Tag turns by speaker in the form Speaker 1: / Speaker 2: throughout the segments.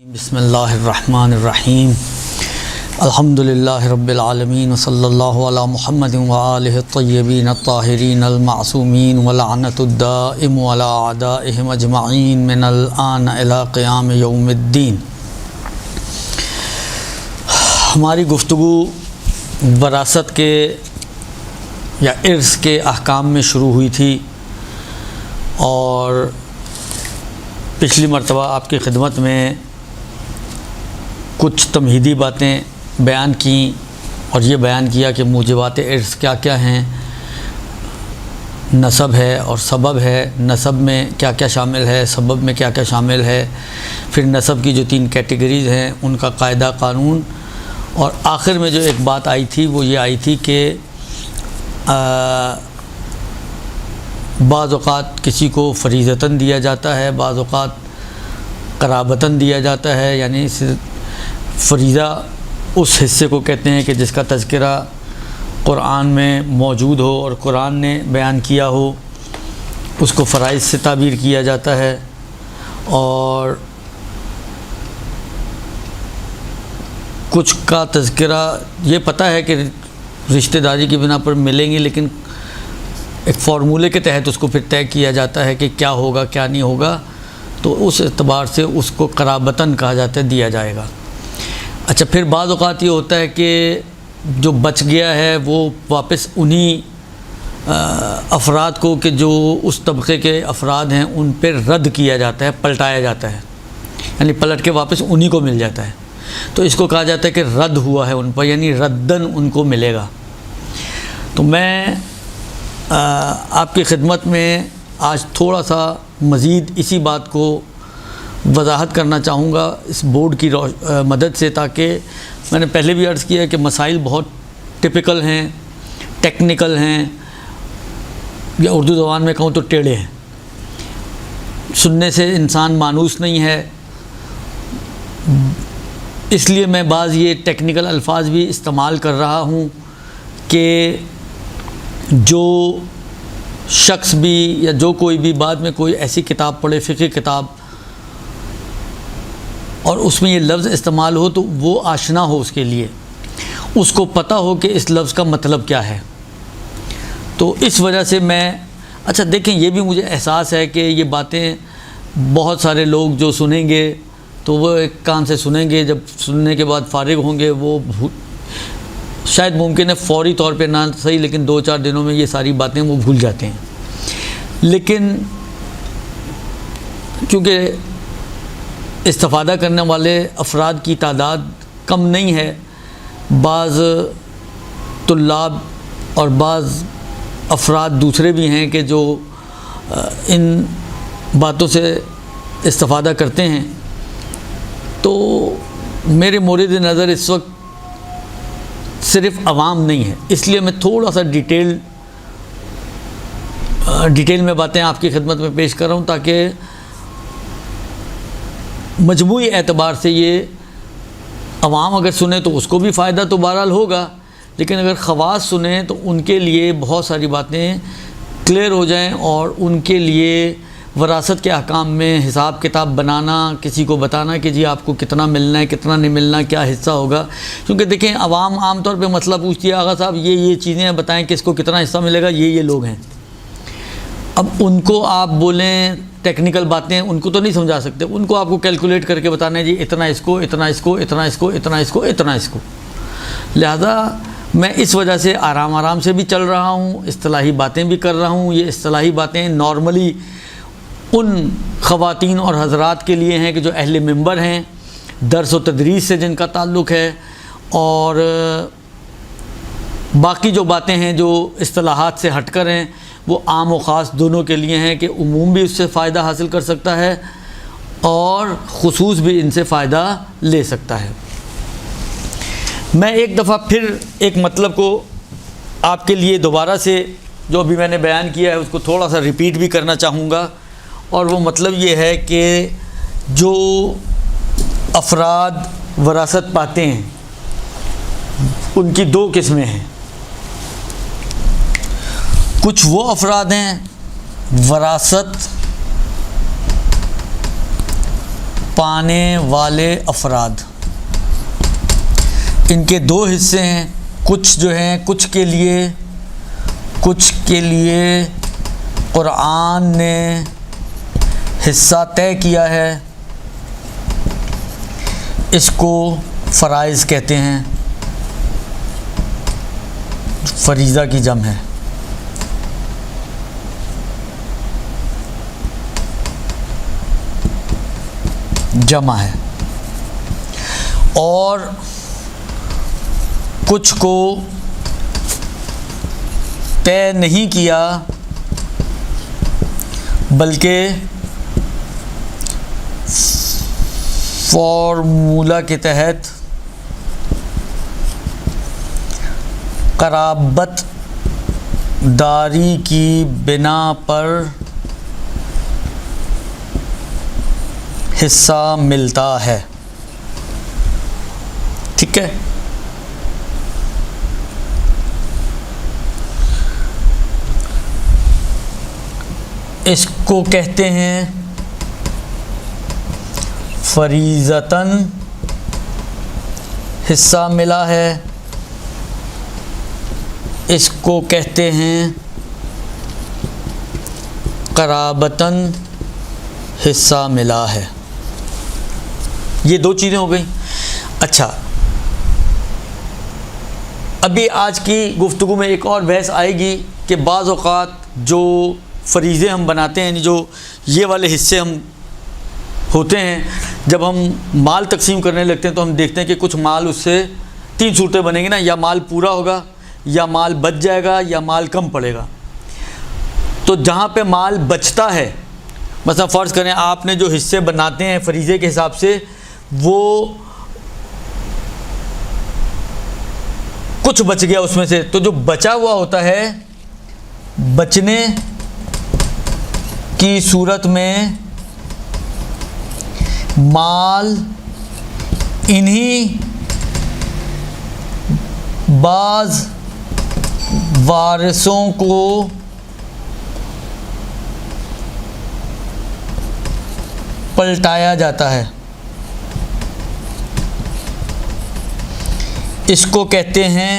Speaker 1: बिस्मिल्लाहिर्रहमानिर्रहीम अल्हम्दुलिल्लाहि रब्बिल आलमीन व सल्लल्लाहु अला मुहम्मदिन व आलिहि अत्तय्यबीन अत्ताहिरीन अल मासूमीन व लअनतुद दाइमु अला अदाइहिम अजमईन मिनल आन इला क़ियाम यौमिद्दीन। हमारी गुफ्तगू वरासत के या इर्स के अहकाम में शुरू हुई थी और पिछली मरतबा आपकी खिदमत में कुछ तमहीदी बातें बयान की और ये बयान किया कि मूजिबात इर्स क्या क्या हैं, नसब है और सबब है, नसब में क्या क्या शामिल है, सबब में क्या क्या शामिल है, फिर नसब की जो 3 कैटेगरीज़ हैं उनका कायदा कानून, और आखिर में जो एक बात आई थी वो ये आई थी कि बाज़ औक़ात किसी को फ़रीज़तन दिया जाता है, बाज़ औक़ात क़राबतन दिया जाता है। यानी फ़रीज़ा उस हिस्से को कहते हैं कि जिसका तज़किरा कुरान में मौजूद हो और कुरान ने बयान किया हो, उसको फ़राइज़ से ताबीर किया जाता है। और कुछ का तज़किरा ये पता है कि रिश्तेदारी की बिना पर मिलेंगे, लेकिन एक फ़ॉर्मूले के तहत उसको फिर तय किया जाता है कि क्या होगा क्या नहीं होगा, तो उस एतबार से उसको क़राबतन कहा जाता है, दिया जाएगा। अच्छा, फिर बाज़ औक़ात ये होता है कि जो बच गया है वो वापस उन्हीं अफराद को कि जो उस तबक़े के अफराद हैं उन पर रद्द किया जाता है, पलटाया जाता है, यानी पलट के वापस उन्हीं को मिल जाता है। तो इसको कहा जाता है कि रद्द हुआ है उन पर, यानी रद्दन उनको मिलेगा। तो मैं आपकी खिदमत में आज थोड़ा सा मज़ीद इसी बात को वजाहत करना चाहूँगा इस बोर्ड की मदद से, ताकि मैंने पहले भी अर्ज़ किया कि मसाइल बहुत टिपिकल हैं, टेक्निकल हैं, या उर्दू ज़बान में कहूँ तो टेढ़े हैं। सुनने से इंसान मानूस नहीं है, इसलिए मैं बाज़ ये टेक्निकल अल्फाज भी इस्तेमाल कर रहा हूँ कि जो शख्स भी या जो कोई भी बाद में कोई ऐसी किताब पढ़े, फ़िक़्ह किताब, और उसमें ये लफ्ज़ इस्तेमाल हो तो वो आशना हो, उसके लिए उसको पता हो कि इस लफ्ज़ का मतलब क्या है। तो इस वजह से मैं अच्छा देखें, ये भी मुझे एहसास है कि ये बातें बहुत सारे लोग जो सुनेंगे तो वो एक कान से सुनेंगे, जब सुनने के बाद फ़ारिग होंगे वो शायद मुमकिन है फ़ौरी तौर पे ना सही, लेकिन 2-4 दिनों में ये सारी बातें वो भूल जाते हैं। लेकिन क्योंकि इस्तिफ़ादा करने वाले अफराद की तादाद कम नहीं है, बाज़ तुल्लाब और बाज़ अफराद दूसरे भी हैं कि जो इन बातों से इस्तिफ़ादा करते हैं, तो मेरे मोरिद नज़र इस वक्त सिर्फ़ अवाम नहीं है, इसलिए मैं थोड़ा सा डिटेल में बातें आपकी खिदमत में पेश कर रहा हूँ, ताकि मजमूई एतबार से ये अवाम अगर सुने तो उसको भी फ़ायदा तो बहरहाल होगा, लेकिन अगर ख़वास सुने तो उनके लिए बहुत सारी बातें क्लियर हो जाएं और उनके लिए वरासत के अहकाम में हिसाब किताब बनाना, किसी को बताना कि जी आपको कितना मिलना है, कितना नहीं मिलना, क्या हिस्सा होगा। क्योंकि देखें, अवाम आम तौर पे मसला पूछती है, आगा साहब ये चीज़ें बताएं, किसको कितना हिस्सा मिलेगा, ये लोग हैं। अब उनको आप बोलें टेक्निकल बातें, उनको तो नहीं समझा सकते, उनको आपको कैलकुलेट करके बताना है जी इतना इसको, इतना इसको, इतना इसको, इतना इसको, इतना इसको। लिहाजा मैं इस वजह से आराम से भी चल रहा हूँ, इस्तिलाही बातें भी कर रहा हूँ। ये इस्तिलाही बातें नॉर्मली उन ख़वातीन और हज़रात के लिए हैं कि जो अहले मिंबर हैं, दर्स व तदरीस से जिनका ताल्लुक़ है, और बाकी जो बातें हैं जो इस्तिलाहात से हटकर हैं वो आम व ख़ास दोनों के लिए हैं कि उमूम भी उससे फ़ायदा हासिल कर सकता है और ख़ुसूस भी इनसे फ़ायदा ले सकता है। मैं एक दफ़ा फिर एक मतलब को आपके लिए दोबारा से जो अभी मैंने बयान किया है उसको थोड़ा सा रिपीट भी करना चाहूँगा, और वो मतलब ये है कि जो अफराद वरासत पाते हैं उनकी 2 किस्में हैं। कुछ वो अफराद हैं वरासत पाने वाले अफराद, इनके दो हिस्से हैं। कुछ जो हैं, कुछ के लिए कुरान ने हिस्सा तय किया है, इसको फ़राइज़ कहते हैं, फरीज़ा की जम है। जमा है। और कुछ को तय नहीं किया, बल्कि फॉर्मूला के तहत क़राबत दारी की बिना पर हिस्सा मिलता है। ठीक है। इसको कहते हैं फरीज़तन हिस्सा मिला है, इसको कहते हैं क़राबतन हिस्सा मिला है। ये दो चीज़ें हो गई। अच्छा, अभी आज की गुफ्तगू में एक और बहस आएगी कि बाज़ औक़ात जो फ़रीज़े हम बनाते हैं, यानी जो ये वाले हिस्से हम होते हैं, जब हम माल तकसीम करने लगते हैं तो हम देखते हैं कि कुछ माल उससे तीन सूरतें बनेंगी ना, या माल पूरा होगा, या माल बच जाएगा, या माल कम पड़ेगा। तो जहाँ पे माल बचता है, मतलब फ़र्ज़ करें आपने जो हिस्से बनाते हैं फरीज़े के हिसाब से, वो कुछ बच गया उसमें से, तो जो बचा हुआ होता है, बचने की सूरत में माल इन्हीं बाज़ वारिसों को पलटाया जाता है। इसको कहते हैं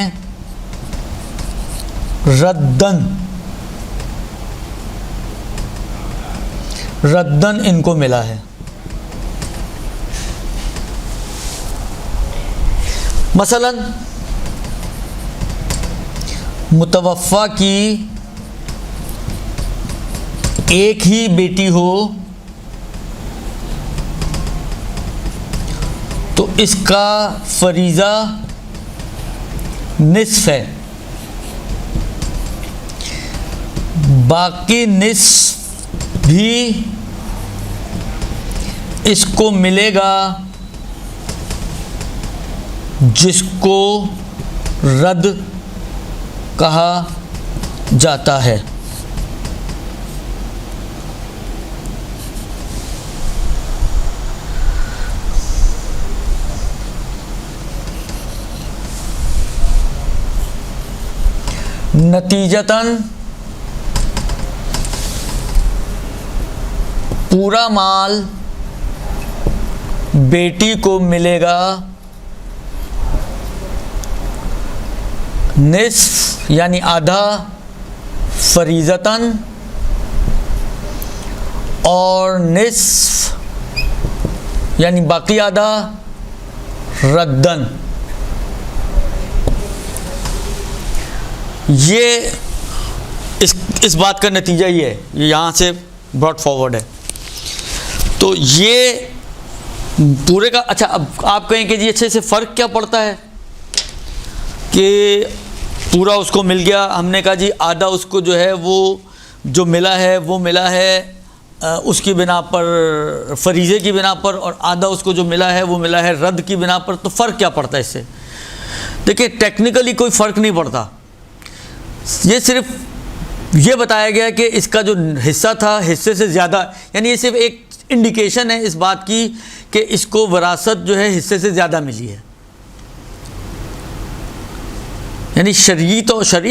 Speaker 1: रद्दन। रद्दन इनको मिला है। मसलन मुतवफ़्फ़ा की एक ही बेटी हो तो इसका फरीज़ा निस्फ़ है, बाकी निस्फ़ भी इसको मिलेगा जिसको रद्द कहा जाता है। नतीजतन पूरा माल बेटी को मिलेगा, निस्फ यानी आधा फरीज़तन और निस्फ यानी बाकी आधा रद्दन। ये इस बात का नतीजा ये है, ये यहाँ से ब्रॉट फॉरवर्ड है। तो ये पूरे का अच्छा, अब आप कहें कि जी अच्छे से फ़र्क क्या पड़ता है कि पूरा उसको मिल गया, हमने कहा जी आधा उसको जो है वो जो मिला है वो मिला है उसकी बिना पर, फरीज़े की बिना पर, और आधा उसको जो मिला है वो मिला है रद्द की बिना पर। तो फ़र्क क्या पड़ता है इससे? देखिए, टेक्निकली कोई फ़र्क नहीं पड़ता। ये सिर्फ ये बताया गया कि इसका जो हिस्सा था हिस्से से ज़्यादा, यानी ये सिर्फ एक इंडिकेशन है इस बात की कि इसको विरासत जो है हिस्से से ज़्यादा मिली है, यानी शरई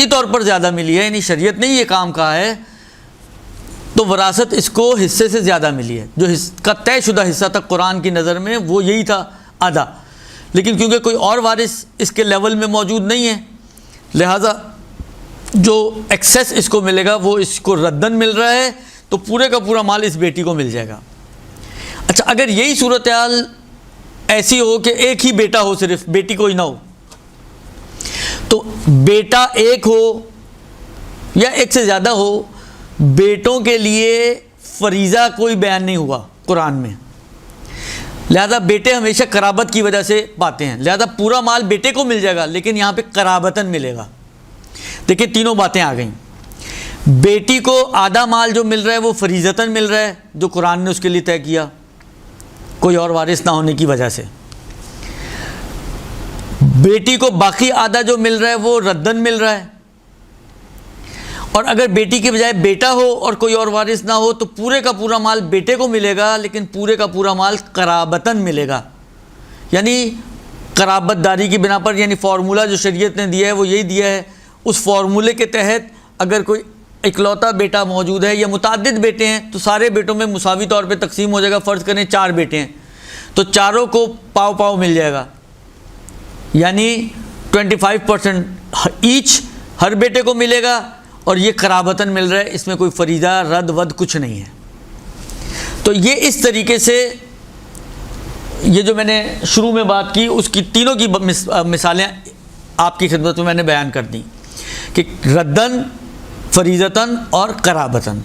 Speaker 1: तौर पर ज़्यादा मिली है। यानी शरीयत ने ये काम कहा है तो वरासत इसको हिस्से से ज़्यादा मिली है। जो इसका तयशुदा हिस्सा था कुरान की नज़र में वो यही था, आधा। लेकिन क्योंकि कोई और वारिस इसके लेवल में मौजूद नहीं है, लिहाजा जो एक्सेस इसको मिलेगा वो इसको रद्दन मिल रहा है, तो पूरे का पूरा माल इस बेटी को मिल जाएगा। अच्छा, अगर यही सूरत हाल ऐसी हो कि एक ही बेटा हो, सिर्फ बेटी कोई ना हो, तो बेटा एक हो या एक से ज़्यादा हो, बेटों के लिए फरीज़ा कोई बयान नहीं हुआ कुरान में। लिहाजा बेटे हमेशा कराबत की वजह से पाते हैं, लिहाजा पूरा माल बेटे को मिल जाएगा, लेकिन यहाँ पे कराबतन मिलेगा। देखिए तीनों बातें आ गई। बेटी को आधा माल जो मिल रहा है वो फरीज़तन मिल रहा है, जो कुरान ने उसके लिए तय किया कोई और वारिस ना होने की वजह से। बेटी को बाकी आधा जो मिल रहा है वो रद्दन मिल रहा है। और अगर बेटी के बजाय बेटा हो और कोई और वारिस ना हो तो पूरे का पूरा माल बेटे को मिलेगा, लेकिन पूरे का पूरा माल कराबतन मिलेगा। यानी कराबतदारी की बिना पर, यानी फार्मूला जो शरीयत ने दिया है वो यही दिया है। उस फार्मूले के तहत अगर कोई इकलौता बेटा मौजूद है या मुताद्दिद बेटे हैं तो सारे बेटों में मुसावी तौर पे तकसीम हो जाएगा। फ़र्ज़ करें 4 बेटे हैं तो चारों को पाव पाव मिल जाएगा, यानी 25% ईच हर बेटे को मिलेगा। और ये कराबतन मिल रहा है, इसमें कोई फरीदा रद्द वद कुछ नहीं है। तो ये इस तरीके से, ये जो मैंने शुरू में बात की उसकी तीनों की मिसालें आपकी खिदमत में मैंने बयान कर दी कि रद्दन, फरीज़तन और कराबतन।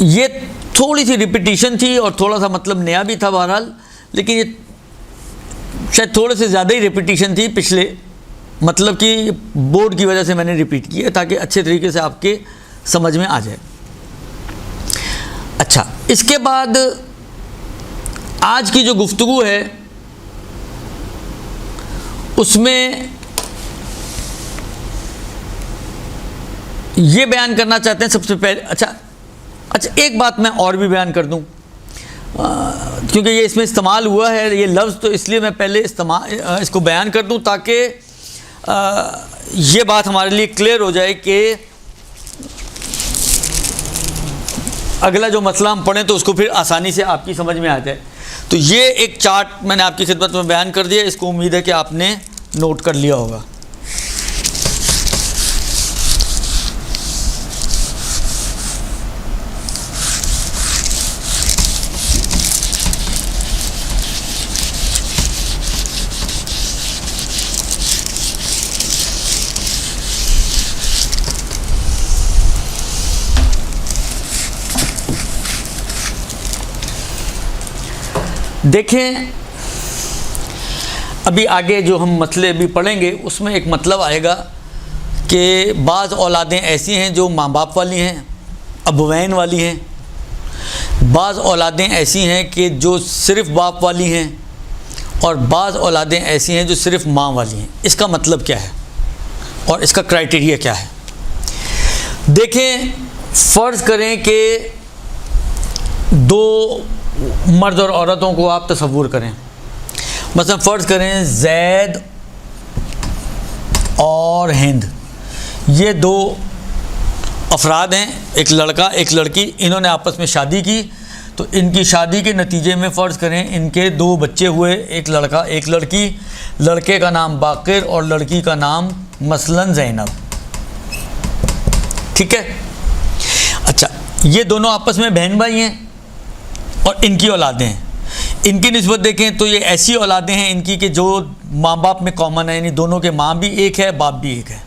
Speaker 1: ये थोड़ी सी रिपीटिशन थी और थोड़ा सा मतलब नया भी था बहरहाल, लेकिन ये शायद थोड़े से ज़्यादा ही रिपीटिशन थी पिछले, मतलब कि बोर्ड की वजह से मैंने रिपीट किया ताकि अच्छे तरीके से आपके समझ में आ जाए। अच्छा, इसके बाद आज की जो गुफ्तगू है उसमें ये बयान करना चाहते हैं सबसे पहले। अच्छा, एक बात मैं और भी बयान कर दूं, क्योंकि ये इसमें इस्तेमाल हुआ है ये लफ्ज़, तो इसलिए मैं पहले इसको बयान कर दूं ताकि ये बात हमारे लिए क्लियर हो जाए कि अगला जो मसला हम पढ़ें तो उसको फिर आसानी से आपकी समझ में आ जाए। तो ये एक चार्ट मैंने आपकी खिदमत में बयान कर दिया, इसको उम्मीद है कि आपने नोट कर लिया होगा। देखें, अभी आगे जो हम मसले भी पढ़ेंगे उसमें एक मतलब आएगा कि बाज़ औलादें ऐसी हैं जो माँ बाप वाली हैं, अबवैन वाली हैं। बाज़ औलादें ऐसी हैं कि जो सिर्फ़ बाप वाली हैं, और बाज़ औलादें ऐसी हैं जो सिर्फ़ माँ वाली हैं। इसका मतलब क्या है और इसका क्राइटेरिया क्या है? देखें, फ़र्ज़ करें कि 2 मर्द और औरतों को आप तसव्वुर करें। मतलब फ़र्ज़ करें ज़ैद और हिंद, ये 2 अफराद हैं, एक लड़का एक लड़की। इन्होंने आपस में शादी की, तो इनकी शादी के नतीजे में फ़र्ज़ करें इनके 2 बच्चे हुए, एक लड़का एक लड़की। लड़के का नाम बाक़िर और लड़की का नाम मसलन ज़ैनब। ठीक है। अच्छा, ये दोनों आपस में बहन भाई हैं और इनकी औलादें हैं। इनकी निस्बत देखें तो ये ऐसी औलादें हैं इनकी कि जो माँ बाप में कॉमन है, यानी दोनों के माँ भी एक है बाप भी एक है।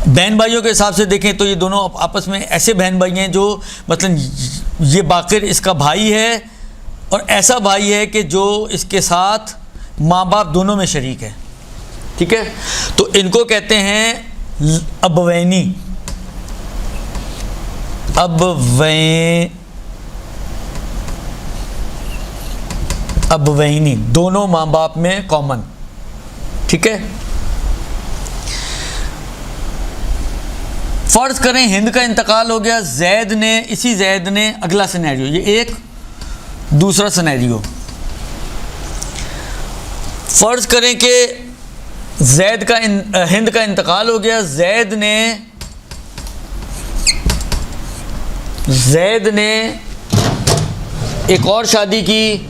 Speaker 1: बहन भाइयों के हिसाब से देखें तो ये दोनों आपस में ऐसे बहन भाई हैं जो, मतलब ये बाक़िर इसका भाई है और ऐसा भाई है कि जो इसके साथ माँ बाप दोनों में शरीक है। ठीक है, तो इनको कहते हैं अबवैनी। अबवैनी, दोनों माँ बाप में कॉमन। ठीक है। फ़र्ज़ करें हिंद का इंतकाल हो गया, ज़ैद ने, इसी ज़ैद ने, अगला सिनेरियो, ये एक दूसरा सिनेरियो। फ़र्ज़ करें कि हिंद का इंतकाल हो गया, ज़ैद ने जैद ने एक और शादी की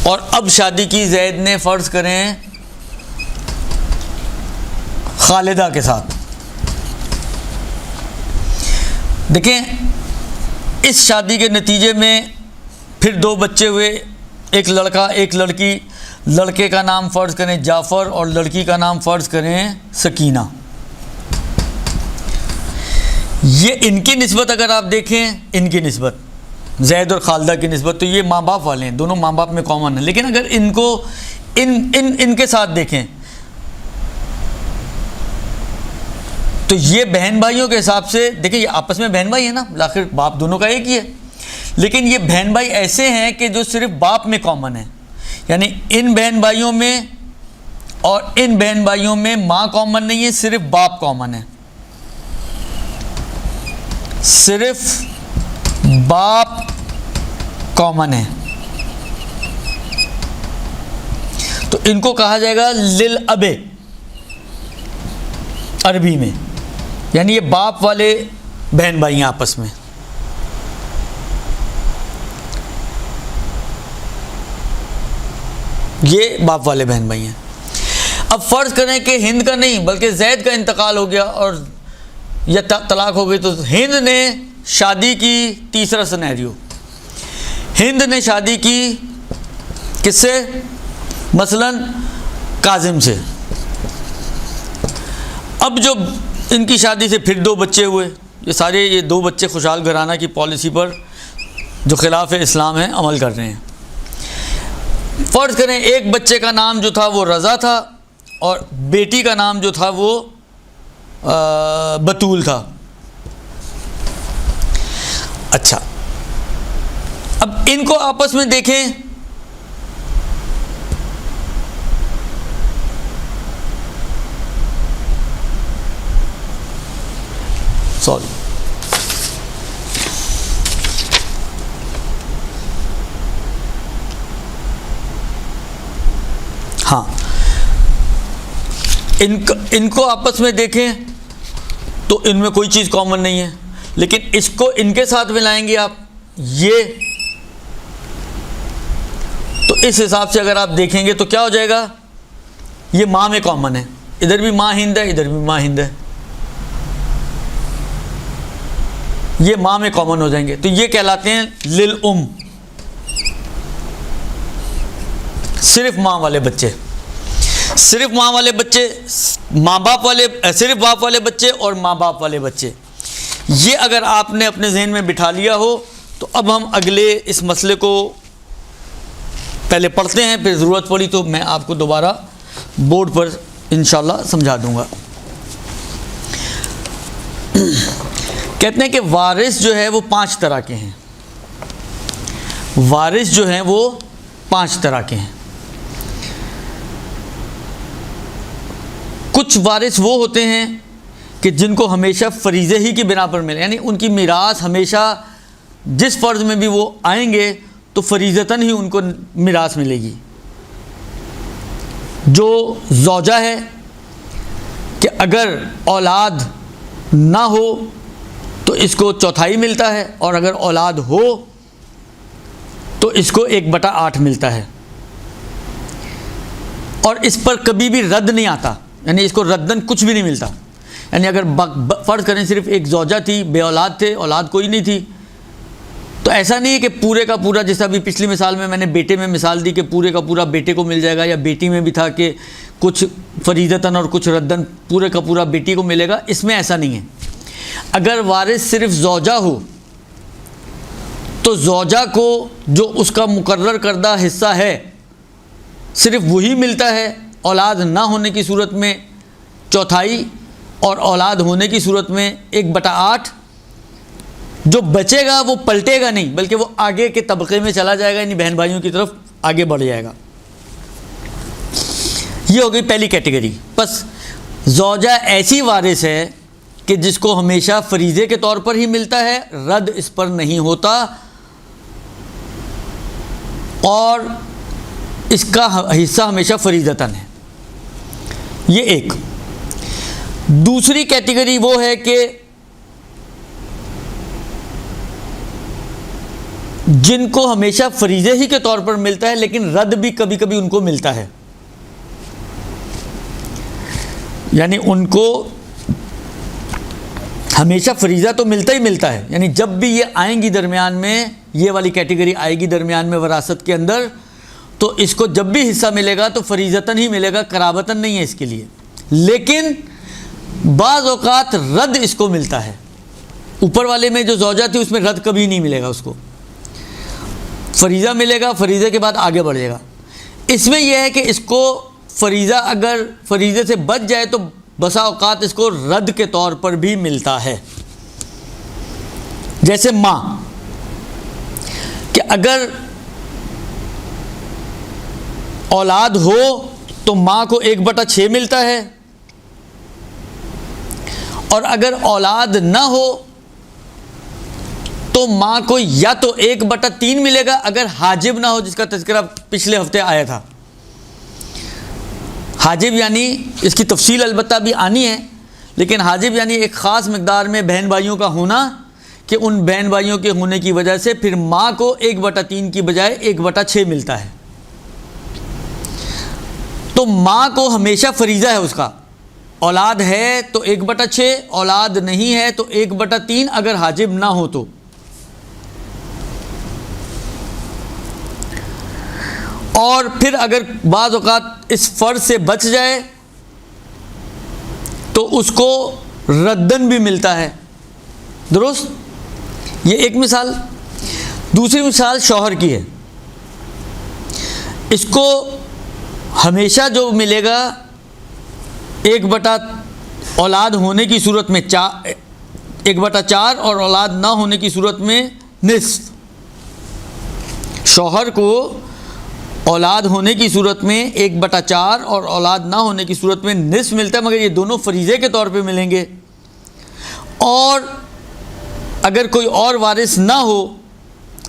Speaker 1: और अब शादी की जैद ने, फ़र्ज़ करें, खालिदा के साथ। देखें, इस शादी के नतीजे में फिर 2 बच्चे हुए, एक लड़का एक लड़की। लड़के का नाम फ़र्ज़ करें जाफ़र और लड़की का नाम फ़र्ज़ करें सकीना। ये इनकी निस्बत अगर आप देखें, इनकी निस्बत जैद और खालिदा की निस्बत, तो ये माँ बाप वाले हैं, दोनों माँ बाप में कॉमन है। लेकिन अगर इनको इनके साथ देखें तो ये बहन भाइयों के हिसाब से, देखिए ये आपस में बहन भाई है ना, आखिर बाप दोनों का एक ही है। लेकिन ये बहन भाई ऐसे हैं कि जो सिर्फ बाप में कॉमन है, यानी इन बहन भाइयों में और इन बहन भाइयों में माँ कॉमन नहीं है, सिर्फ बाप कॉमन है, सिर्फ बाप कॉमन है। तो इनको कहा जाएगा लिल अबे अरबी में, यानी ये बाप वाले बहन भाई हैं आपस में। ये बाप वाले बहन भाई हैं। अब फ़र्ज़ करें कि हिंद का नहीं बल्कि जैद का इंतकाल हो गया और या तलाक हो गई, तो हिंद ने शादी की, तीसरा सिनेरियो, हिंद ने शादी की किससे? मसलन काजिम से। अब जो इनकी शादी से फिर 2 बच्चे हुए, ये 2 बच्चे खुशहाल घराना की पॉलिसी पर जो खिलाफ इस्लाम है अमल कर रहे हैं। फ़र्ज़ करें एक बच्चे का नाम जो था वो रज़ा था और बेटी का नाम जो था वो बतूल था। अच्छा, अब इनको आपस में देखें, सॉरी, हाँ, इनको आपस में देखें तो इनमें कोई चीज़ कॉमन नहीं है। लेकिन इसको इनके साथ मिलाएंगे आप, ये, तो इस हिसाब से अगर आप देखेंगे तो क्या हो जाएगा? ये माँ में कॉमन है, इधर भी माँ हिंद है, इधर भी माँ हिंद है, ये माँ में कॉमन हो जाएंगे। तो ये कहलाते हैं लिल उम, सिर्फ माँ वाले बच्चे, सिर्फ माँ वाले बच्चे, माँ बाप वाले, सिर्फ बाप वाले बच्चे और माँ बाप वाले बच्चे। ये अगर आपने अपने जहन में बिठा लिया हो तो अब हम अगले इस मसले को पहले पढ़ते हैं, फिर ज़रूरत पड़ी तो मैं आपको दोबारा बोर्ड पर इंशाल्लाह समझा दूंगा। कहते हैं कि वारिस जो है वो 5 तरह के हैं, वारिस जो हैं वो 5 तरह के हैं। कुछ वारिस वो होते हैं कि जिनको हमेशा फरीज़े ही की बिना पर मिले, यानी उनकी मीरास हमेशा जिस फ़र्ज़ में भी वो आएंगे तो फरीज़तन ही उनको मीरास मिलेगी। जो ज़ौजा है कि अगर औलाद ना हो तो इसको 1/4 मिलता है और अगर औलाद हो तो इसको 1/8 मिलता है, और इस पर कभी भी रद्द नहीं आता, यानी इसको रद्दन कुछ भी नहीं मिलता। यानी अगर फ़र्ज़ करें सिर्फ एक ज़ौजा थी, बे औलाद थे, औलाद कोई नहीं थी, तो ऐसा नहीं है कि पूरे का पूरा, जैसा अभी पिछली मिसाल में मैंने बेटे में मिसाल दी कि पूरे का पूरा बेटे को मिल जाएगा, या बेटी में भी था कि कुछ फरीज़तन और कुछ रद्दन पूरे का पूरा बेटी को मिलेगा। इसमें ऐसा नहीं है। अगर वारिस सिर्फ ज़ौजा हो तो ज़ौजा को जो उसका मुकर्रर करदा हिस्सा है सिर्फ वही मिलता है, औलाद ना होने की सूरत में 1/4 और औलाद होने की सूरत में 1/8। जो बचेगा वो पलटेगा नहीं बल्कि वो आगे के तबके में चला जाएगा, यानी बहन भाइयों की तरफ आगे बढ़ जाएगा। ये हो गई पहली कैटेगरी। बस ज़ौजा ऐसी वारिस है कि जिसको हमेशा फरीज़े के तौर पर ही मिलता है, रद्द इस पर नहीं होता और इसका हिस्सा हमेशा फरीज़तन है। ये एक। दूसरी कैटेगरी वो है कि जिनको हमेशा फरीजे ही के तौर पर मिलता है लेकिन रद्द भी कभी कभी उनको मिलता है, यानी उनको हमेशा फरीज़ा तो मिलता ही मिलता है, यानी जब भी ये आएंगी दरमियान में, ये वाली कैटेगरी आएगी दरमियान में वरासत के अंदर, तो इसको जब भी हिस्सा मिलेगा तो फरीज़तन ही मिलेगा, कराबतन नहीं है इसके लिए। लेकिन बाज़ औक़ात रद्द इसको मिलता है। ऊपर वाले में जो ज़ौजा थी उसमें रद्द कभी नहीं मिलेगा, उसको फरीज़ा मिलेगा, फरीज़े के बाद आगे बढ़ेगा। इसमें यह है कि इसको फरीज़ा अगर फरीज़े से बच जाए तो बसा औक़ात इसको रद्द के तौर पर भी मिलता है। जैसे माँ, कि अगर औलाद हो तो माँ को 1/6 मिलता है, और अगर औलाद ना हो तो माँ को या तो 1/3 मिलेगा अगर हाजिब ना हो, जिसका तज़किरा पिछले हफ्ते आया था। हाजिब यानी इसकी तफसील अलबत्ता भी आनी है, लेकिन हाजिब यानी एक ख़ास मकदार में बहन भाइयों का होना, कि उन बहन भाइयों के होने की वजह से फिर माँ को 1/3 की बजाय 1/6 मिलता है। तो माँ को हमेशा फरीज़ा है उसका, औलाद है तो 1/6, औलाद नहीं है तो 1/3 अगर हाजिब ना हो तो। और फिर अगर बाज़ औक़ात इस फ़र्ज़ से बच जाए तो उसको रद्दन भी मिलता है। दुरुस्त, ये एक मिसाल। दूसरी मिसाल शौहर की है। इसको हमेशा जो मिलेगा 1/, औलाद होने की सूरत में 1/4 और औलाद ना होने की सूरत में निस्फ़। शौहर को औलाद होने की सूरत में 1/4 और औलाद ना होने की सूरत में निस्फ़ मिलता है, मगर ये दोनों फरीज़े के तौर पे मिलेंगे। और अगर कोई और वारिस ना हो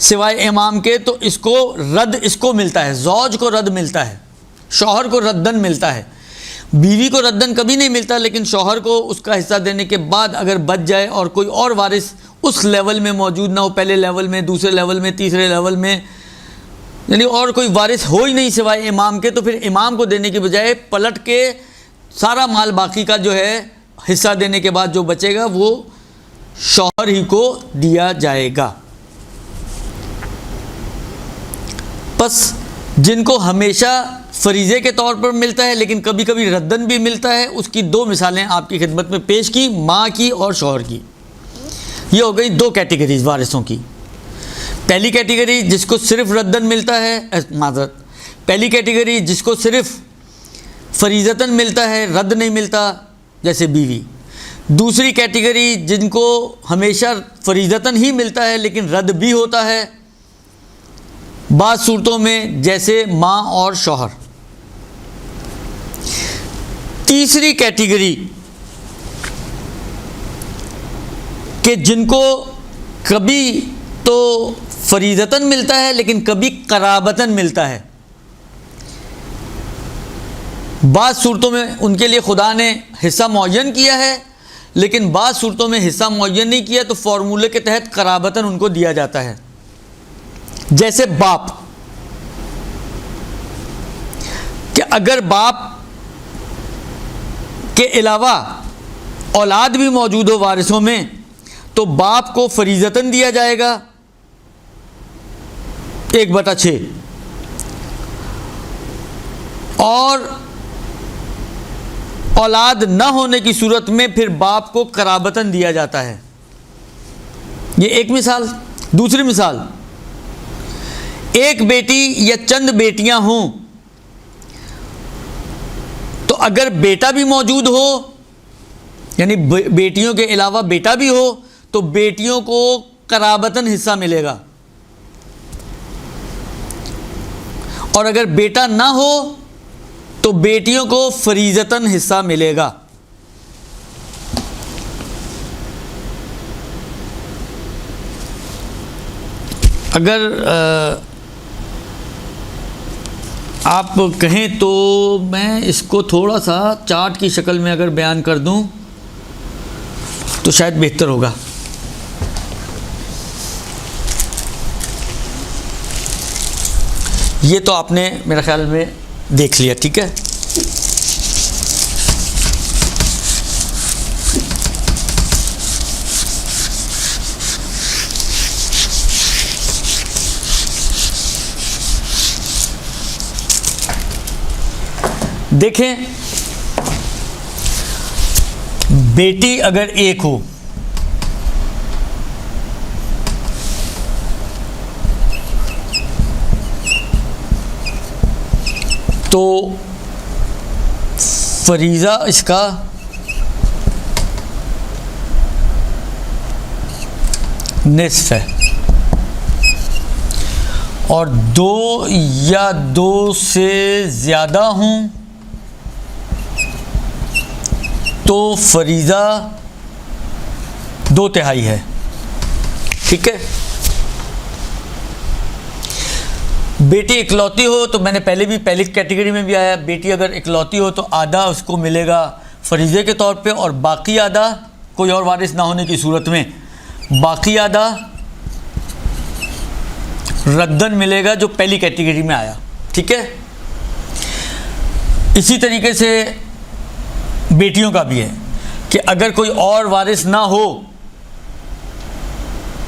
Speaker 1: सिवाय इमाम के तो इसको रद्द इसको मिलता है, ज़ौज को रद्द मिलता है, शौहर को रद्दन मिलता है। बीवी को रद्दन कभी नहीं मिलता, लेकिन शौहर को उसका हिस्सा देने के बाद अगर बच जाए और कोई और वारिस उस लेवल में मौजूद ना हो, पहले लेवल में, दूसरे लेवल में, तीसरे लेवल में, यानी और कोई वारिस हो ही नहीं सिवाय इमाम के, तो फिर इमाम को देने के बजाय पलट के सारा माल बाकी का जो है हिस्सा देने के बाद जो बचेगा वो शौहर ही को दिया जाएगा। बस जिनको हमेशा फरीज़े के तौर पर मिलता है लेकिन कभी कभी रद्दन भी मिलता है, उसकी दो मिसालें आपकी खिदमत में पेश की, माँ की और शौहर की। ये हो गई दो कैटेगरीज वारिसों की। पहली कैटेगरी जिसको सिर्फ रद्दन मिलता है, माज़रत, पहली कैटेगरी जिसको सिर्फ फरीज़तन मिलता है, रद्द नहीं मिलता, जैसे बीवी। दूसरी कैटेगरी जिनको हमेशा फरीज़तन ही मिलता है लेकिन रद्द भी होता है बाज़ सूरतों में, जैसे माँ और शौहर। तीसरी कैटेगरी कि जिनको कभी तो फरीज़तन मिलता है लेकिन कभी कराबतन मिलता है। बाज़ सूरतों में उनके लिए खुदा ने हिस्सा मुअय्यन किया है, लेकिन बाज़ सूरतों में हिस्सा मुअय्यन नहीं किया तो फार्मूले के तहत कराबतन उनको दिया जाता है। जैसे बाप, कि अगर बाप के अलावा औलाद भी मौजूद हो वारिसों में तो बाप को फरीज़तन दिया जाएगा 1/6, और औलाद न होने की सूरत में फिर बाप को कराबतन दिया जाता है। ये एक मिसाल। दूसरी मिसाल, एक बेटी या चंद बेटियां हों तो अगर बेटा भी मौजूद हो, यानी बेटियों के अलावा बेटा भी हो, तो बेटियों को कराबतन हिस्सा मिलेगा, और अगर बेटा ना हो तो बेटियों को फरीज़तन हिस्सा मिलेगा। अगर आप कहें तो मैं इसको थोड़ा सा चार्ट की शक्ल में अगर बयान कर दूं तो शायद बेहतर होगा। ये तो आपने मेरा ख्याल में देख लिया, ठीक है। देखें, बेटी अगर एक हो तो फरीज़ा इसका निस्फ है, और दो या दो से ज़्यादा हूँ तो फरीज़ा 2/3 है, ठीक है। बेटी इकलौती हो तो मैंने पहली कैटेगरी में भी आया, बेटी अगर इकलौती हो तो आधा उसको मिलेगा फरीज़े के तौर पे, और बाकी आधा कोई और वारिस ना होने की सूरत में बाकी आधा रद्दन मिलेगा, जो पहली कैटेगरी में आया, ठीक है। इसी तरीके से बेटियों का भी है कि अगर कोई और वारिस ना हो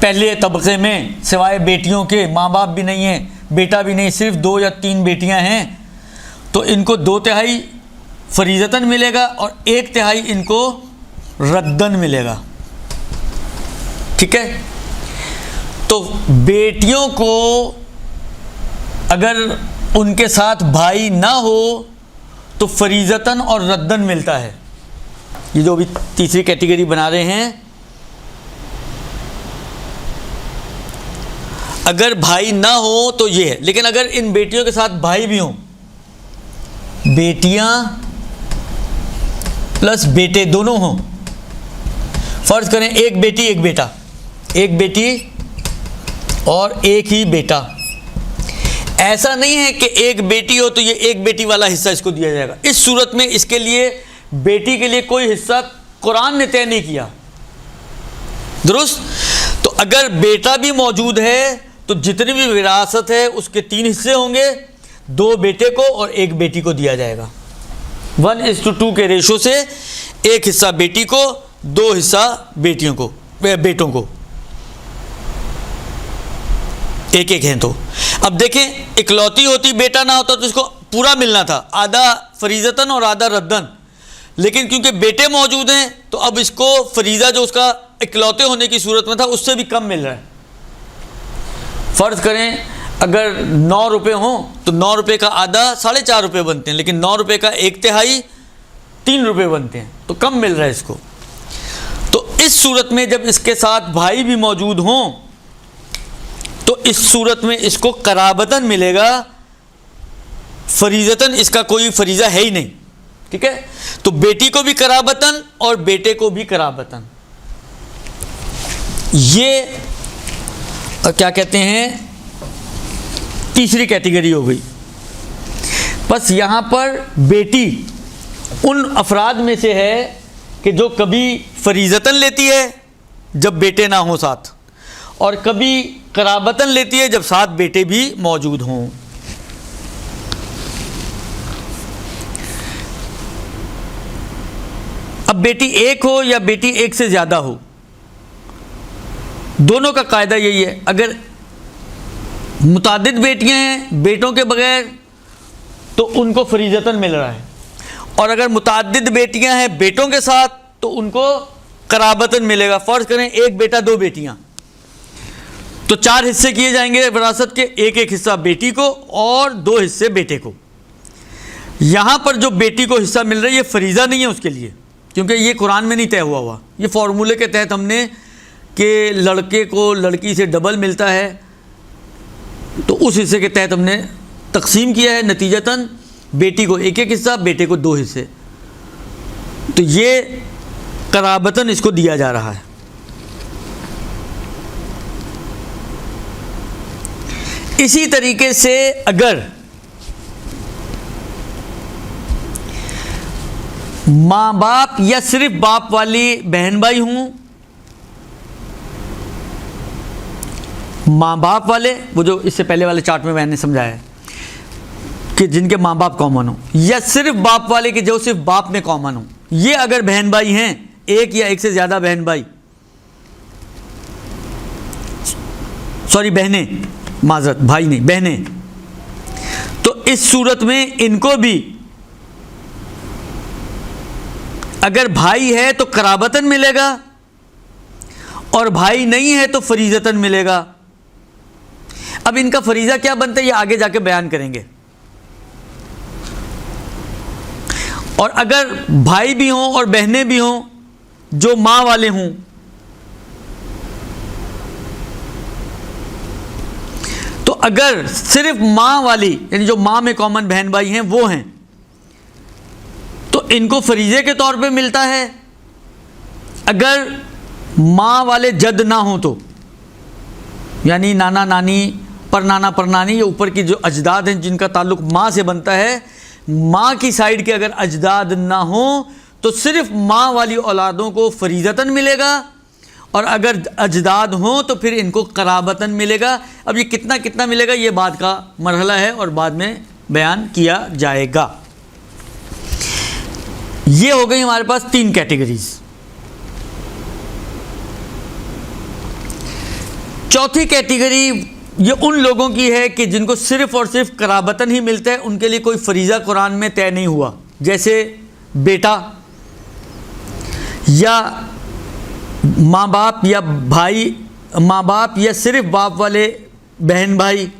Speaker 1: पहले तबके में, सिवाय बेटियों के, माँ बाप भी नहीं है, बेटा भी नहीं, सिर्फ 2 या 3 बेटियां हैं, तो इनको 2/3 फरीज़तन मिलेगा और 1/3 इनको रद्दन मिलेगा, ठीक है। तो बेटियों को अगर उनके साथ भाई ना हो तो फरीज़तन और रद्दन मिलता है। ये जो भी तीसरी कैटेगरी बना रहे हैं, अगर भाई ना हो तो ये है, लेकिन अगर इन बेटियों के साथ भाई भी हों, बेटियां प्लस बेटे दोनों हों, फर्ज करें एक बेटी एक बेटा, एक बेटी और एक ही बेटा, ऐसा नहीं है कि एक बेटी हो तो ये एक बेटी वाला हिस्सा इसको दिया जाएगा। इस सूरत में इसके लिए बेटी के लिए कोई हिस्सा कुरान ने तय नहीं किया, दुरुस्त। तो अगर बेटा भी मौजूद है तो जितनी भी विरासत है उसके 3 हिस्से होंगे, 2 बेटे को और 1 बेटी को दिया जाएगा। 1:2 के रेशो से 1 हिस्सा बेटी को, 2 हिस्सा बेटियों को, बेटों को, 1-1 हैं। तो अब देखें, इकलौती होती, बेटा ना होता तो इसको पूरा मिलना था, आधा फरीज़तन और आधा रद्दन, लेकिन क्योंकि बेटे मौजूद हैं तो अब इसको फरीज़ा जो उसका इकलौते होने की सूरत में था उससे भी कम मिल रहा है। फ़र्ज़ करें अगर 9 रुपये हों तो 9 रुपये का आधा 4.5 रुपये बनते हैं, लेकिन 9 रुपये का 1/3 3 रुपये बनते हैं, तो कम मिल रहा है इसको। तो इस सूरत में जब इसके साथ भाई भी मौजूद हों तो इस सूरत में इसको कराबतन मिलेगा, फरीज़तन इसका कोई फरीज़ा है ही नहीं, ठीक है। तो बेटी को भी कराबतन और बेटे को भी कराबतन, ये क्या कहते हैं, तीसरी कैटेगरी हो गई। बस यहाँ पर बेटी उन अफराद में से है कि जो कभी फरीज़तन लेती है जब बेटे ना हो साथ, और कभी कराबतन लेती है जब साथ बेटे भी मौजूद हों। अब बेटी एक हो या बेटी एक से ज़्यादा हो, दोनों का कायदा यही है। अगर मुतादिद बेटियां हैं बेटों के बगैर तो उनको फरीज़तन मिल रहा है, और अगर मुतादिद बेटियां हैं बेटों के साथ तो उनको कराबतन मिलेगा। फ़र्ज़ करें एक बेटा 2 बेटियां, तो 4 हिस्से किए जाएंगे विरासत के, 1-1 हिस्सा बेटी को और 2 हिस्से बेटे को। यहाँ पर जो बेटी को हिस्सा मिल रहा है ये फरीज़ा नहीं है उसके लिए, क्योंकि ये कुरान में नहीं तय हुआ। ये फार्मूले के तहत हमने कि लड़के को लड़की से डबल मिलता है, तो उस हिस्से के तहत हमने तकसीम किया है। नतीजतन बेटी को 1-1 हिस्सा, बेटे को 2 हिस्से, तो ये कराबतन इसको दिया जा रहा है। इसी तरीके से अगर माँ बाप या सिर्फ बाप वाली बहन भाई हूँ, माँ बाप वाले, वो जो इससे पहले वाले चार्ट में मैंने समझाया है, कि जिनके माँ बाप कॉमन हो, या सिर्फ बाप वाले के जो सिर्फ बाप में कॉमन हो। ये अगर बहन भाई हैं, एक या एक से ज़्यादा बहन भाई, सॉरी बहनें, माजरत, भाई नहीं बहनें, तो इस सूरत में इनको भी अगर भाई है तो कराबतन मिलेगा और भाई नहीं है तो फरीजतन मिलेगा। अब इनका फरीजा क्या बनता है ये आगे जाके बयान करेंगे। और अगर भाई भी हों और बहनें भी हों जो माँ वाले हों, तो अगर सिर्फ माँ वाली यानी जो माँ में कॉमन बहन भाई हैं वो हैं तो इनको फरीजे के तौर पे मिलता है। अगर माँ वाले जद ना हो तो यानी नाना नानी परनाना परनानी, ये ऊपर की जो अजदाद हैं जिनका ताल्लुक माँ से बनता है, माँ की साइड के अगर अजदाद ना हो तो सिर्फ माँ वाली औलादों को फरीजतन मिलेगा और अगर अजदाद हो तो फिर इनको कराबतन मिलेगा। अब ये कितना कितना मिलेगा ये बाद का मरहला है और बाद में बयान किया जाएगा। ये हो गई हमारे पास 3 कैटेगरीज। चौथी कैटेगरी ये उन लोगों की है कि जिनको सिर्फ और सिर्फ कराबतन ही मिलता है, उनके लिए कोई फरीज़ा कुरान में तय नहीं हुआ, जैसे बेटा या माँ बाप या भाई, माँ बाप या सिर्फ बाप वाले बहन भाई,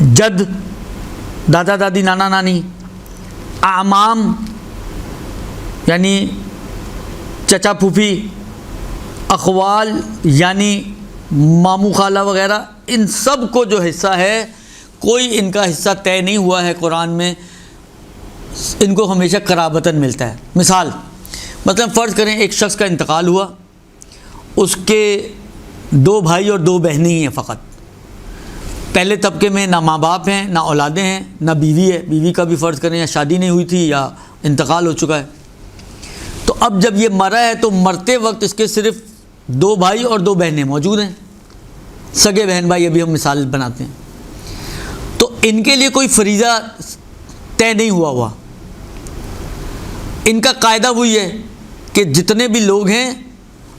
Speaker 1: जद दादा दादी नाना नानी, आमाम यानी चचा फूफी, अखवाल यानी मामू खाला वगैरह, इन सब को जो हिस्सा है कोई इनका हिस्सा तय नहीं हुआ है कुरान में, इनको हमेशा कराबतन मिलता है। मिसाल मतलब फ़र्ज़ करें एक शख्स का इंतकाल हुआ, उसके 2 भाई और 2 बहनें ही हैं फ़कत। पहले तबके में ना माँ बाप हैं ना औलादें हैं ना बीवी है, बीवी का भी फ़र्ज़ करें या शादी नहीं हुई थी या इंतकाल हो चुका है। तो अब जब ये मरा है तो मरते वक्त इसके सिर्फ 2 भाई और 2 बहनें मौजूद हैं, सगे बहन भाई, अभी हम मिसाल बनाते हैं। तो इनके लिए कोई फरीज़ा तय नहीं हुआ। इनका कायदा वही है कि जितने भी लोग हैं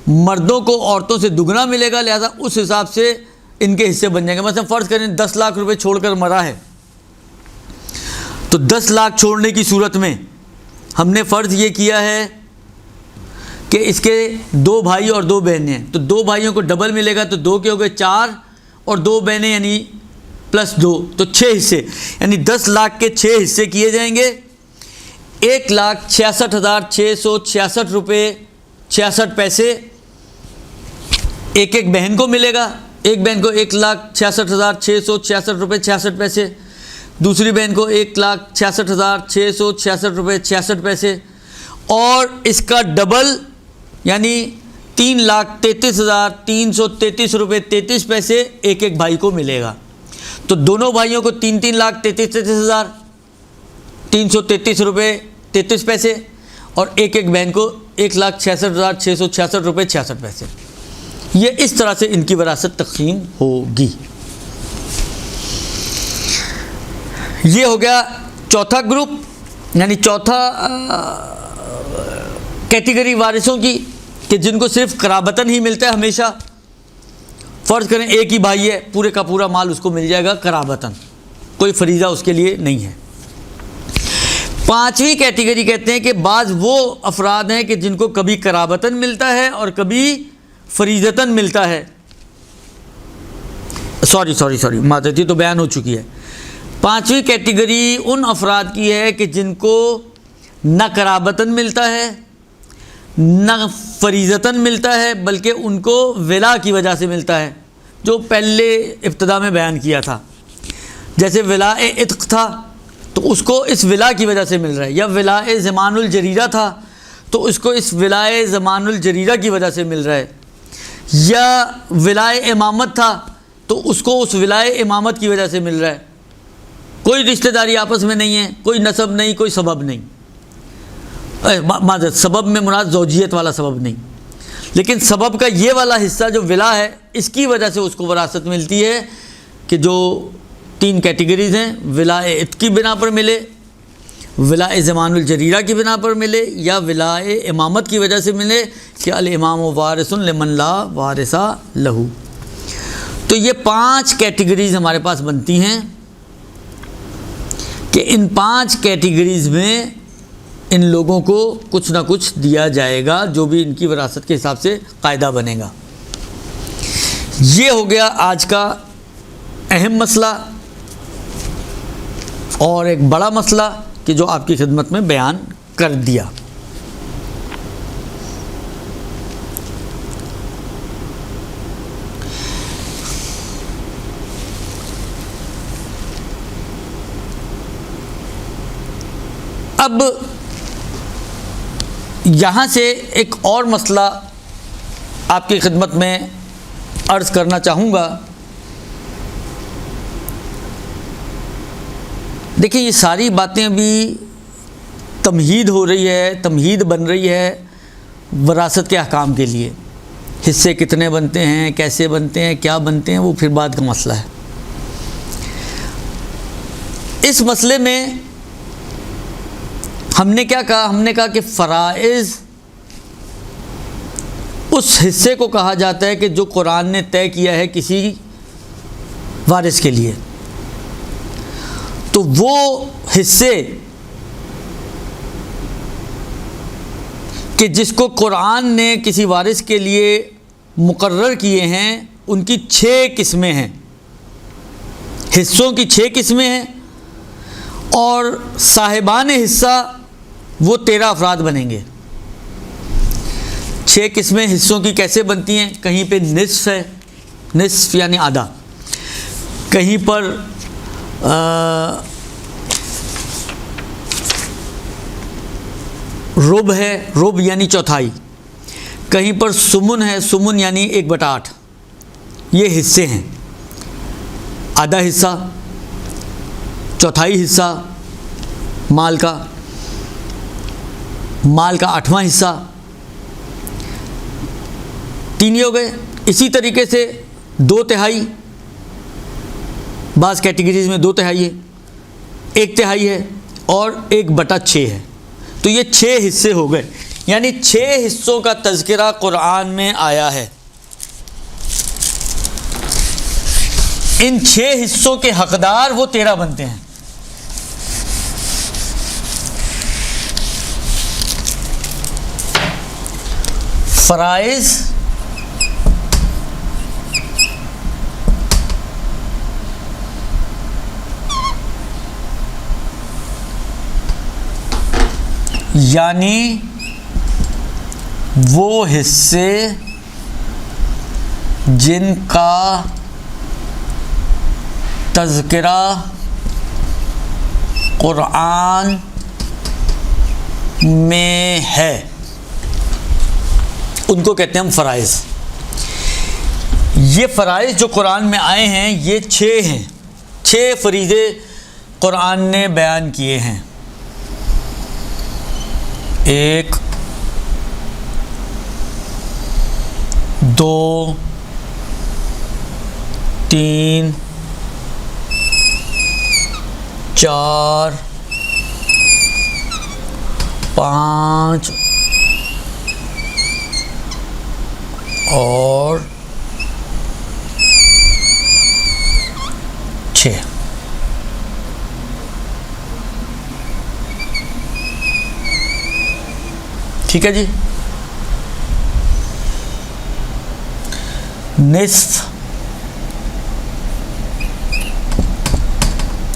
Speaker 1: मर्दों को औरतों से दुगना मिलेगा, लिहाजा उस हिसाब से इनके हिस्से बन जाएंगे। मतलब फ़र्ज़ करें 10 लाख रुपए छोड़कर मरा है तो 10 लाख छोड़ने की सूरत में हमने फ़र्ज़ ये किया है कि इसके 2 भाई और 2 बहनें हैं, तो 2 भाइयों को डबल मिलेगा, तो 2 के हो गए 4 और 2 बहनें यानी +2, तो 6 हिस्से, यानी 10 लाख के 6 हिस्से किए जाएंगे। 1,66,666 रुपये 66 पैसे एक बहन को मिलेगा। एक बहन को 1,66,666 रुपये 66 पैसे, दूसरी बहन को 1,66,666 रुपये 66 पैसे, और इसका डबल यानी 3,33,333 रुपये 33 पैसे एक भाई को मिलेगा। तो दोनों भाइयों को 3,33,333 रुपये 33 पैसे और एक बहन को 1,66,666 रुपये 66 पैसे। ये इस तरह से इनकी विरासत तक़सीम होगी। ये हो गया चौथा ग्रुप, यानी चौथा कैटेगरी वारिसों की कि जिनको सिर्फ कराबतन ही मिलता है हमेशा। फ़र्ज़ करें एक ही भाई है, पूरे का पूरा माल उसको मिल जाएगा कराबतन, कोई फरीज़ा उसके लिए नहीं है। 5वीं कैटेगरी कहते हैं कि बाज़ वो अफराद हैं कि जिनको कभी कराबतन मिलता है और कभी फरीज़तन मिलता है। सॉरी मादती तो बयान हो चुकी है। 5वीं कैटेगरी उन अफराद की है कि जिनको न कराबतन मिलता है न फरीज़तन मिलता है, बल्कि उनको विला की वजह से मिलता है, जो पहले इब्तिदा में बयान किया था। जैसे विला-ए इत्क़ था तो उसको इस विला की वजह से मिल रहा है, या विला-ए ज़मानुल जरीरा था तो उसको इस विला-ए ज़मानुल जरीरा की वजह से मिल रहा है, या विला-ए इमामत था तो उसको उस विला-ए इमामत की वजह से मिल रहा है। कोई रिश्तेदारी आपस में नहीं है, कोई नसब नहीं, कोई सबब नहीं, माज़रत सबब में मुराद ज़ौजियत वाला सबब नहीं, लेकिन सबब का ये वाला हिस्सा जो विला है इसकी वजह से उसको विरासत मिलती है। कि जो 3 कैटेगरीज हैं, विलाए इत्क़ की बिना पर मिले, विलाए ज़मानुल जरीरा की बिना पर मिले, या विलाए इमामत की वजह से मिले कि अल इमाम वारिसुन लिमन ला वारिसा लहू। तो ये 5 कैटेगरीज हमारे पास बनती हैं कि इन 5 कैटेगरीज में इन लोगों को कुछ ना कुछ दिया जाएगा, जो भी इनकी विरासत के हिसाब से कायदा बनेगा। ये हो गया आज का अहम मसला और एक बड़ा मसला कि जो आपकी खिदमत में बयान कर दिया। अब यहाँ से एक और मसला आपकी खिदमत में अर्ज़ करना चाहूँगा। देखिए, ये सारी बातें अभी तमहीद हो रही है, तमहीद बन रही है वरासत के अहकाम के लिए। हिस्से कितने बनते हैं, कैसे बनते हैं, क्या बनते हैं, वो फिर बाद का मसला है। इस मसले में हमने क्या कहा? हमने कहा कि फ़राइज़ उस हिस्से को कहा जाता है कि जो कुरान ने तय किया है किसी वारिस के लिए। तो वो हिस्से कि जिसको कुरान ने किसी वारिस के लिए मुकर्रर किए हैं, उनकी 6 किस्में हैं। हिस्सों की 6 किस्में हैं और साहिबान हिस्सा वो 13 अफराद बनेंगे। 6 किस्में हिस्सों की कैसे बनती हैं? कहीं पे निस्फ़ है, निस्फ़ यानी आधा, कहीं पर रुब है, रुब यानी चौथाई, कहीं पर सुमुन है, सुमुन यानी 1/8। ये हिस्से हैं। आधा हिस्सा, चौथाई हिस्सा माल का, माल का 8वां हिस्सा, 3 हो गए। इसी तरीके से 2/3, बाज़ कैटेगरीज़ में 2/3 है, 1/3 है और 1/6 है। तो ये 6 हिस्से हो गए, यानी 6 हिस्सों का तज़किरा कुरान में आया है। इन 6 हिस्सों के हकदार वो 13 बनते हैं। फ़राइज़ यानी वो हिस्से जिनका तज़किरा कुरान में है, उनको कहते हैं हम फ़राइज़। ये फ़राइज़ जो कुरान में आए हैं, ये 6 हैं। 6 फ़रीज़े कुरान ने बयान किए हैं। 1, 2, 3, 4, 5 और 6। ठीक है जी। निस्फ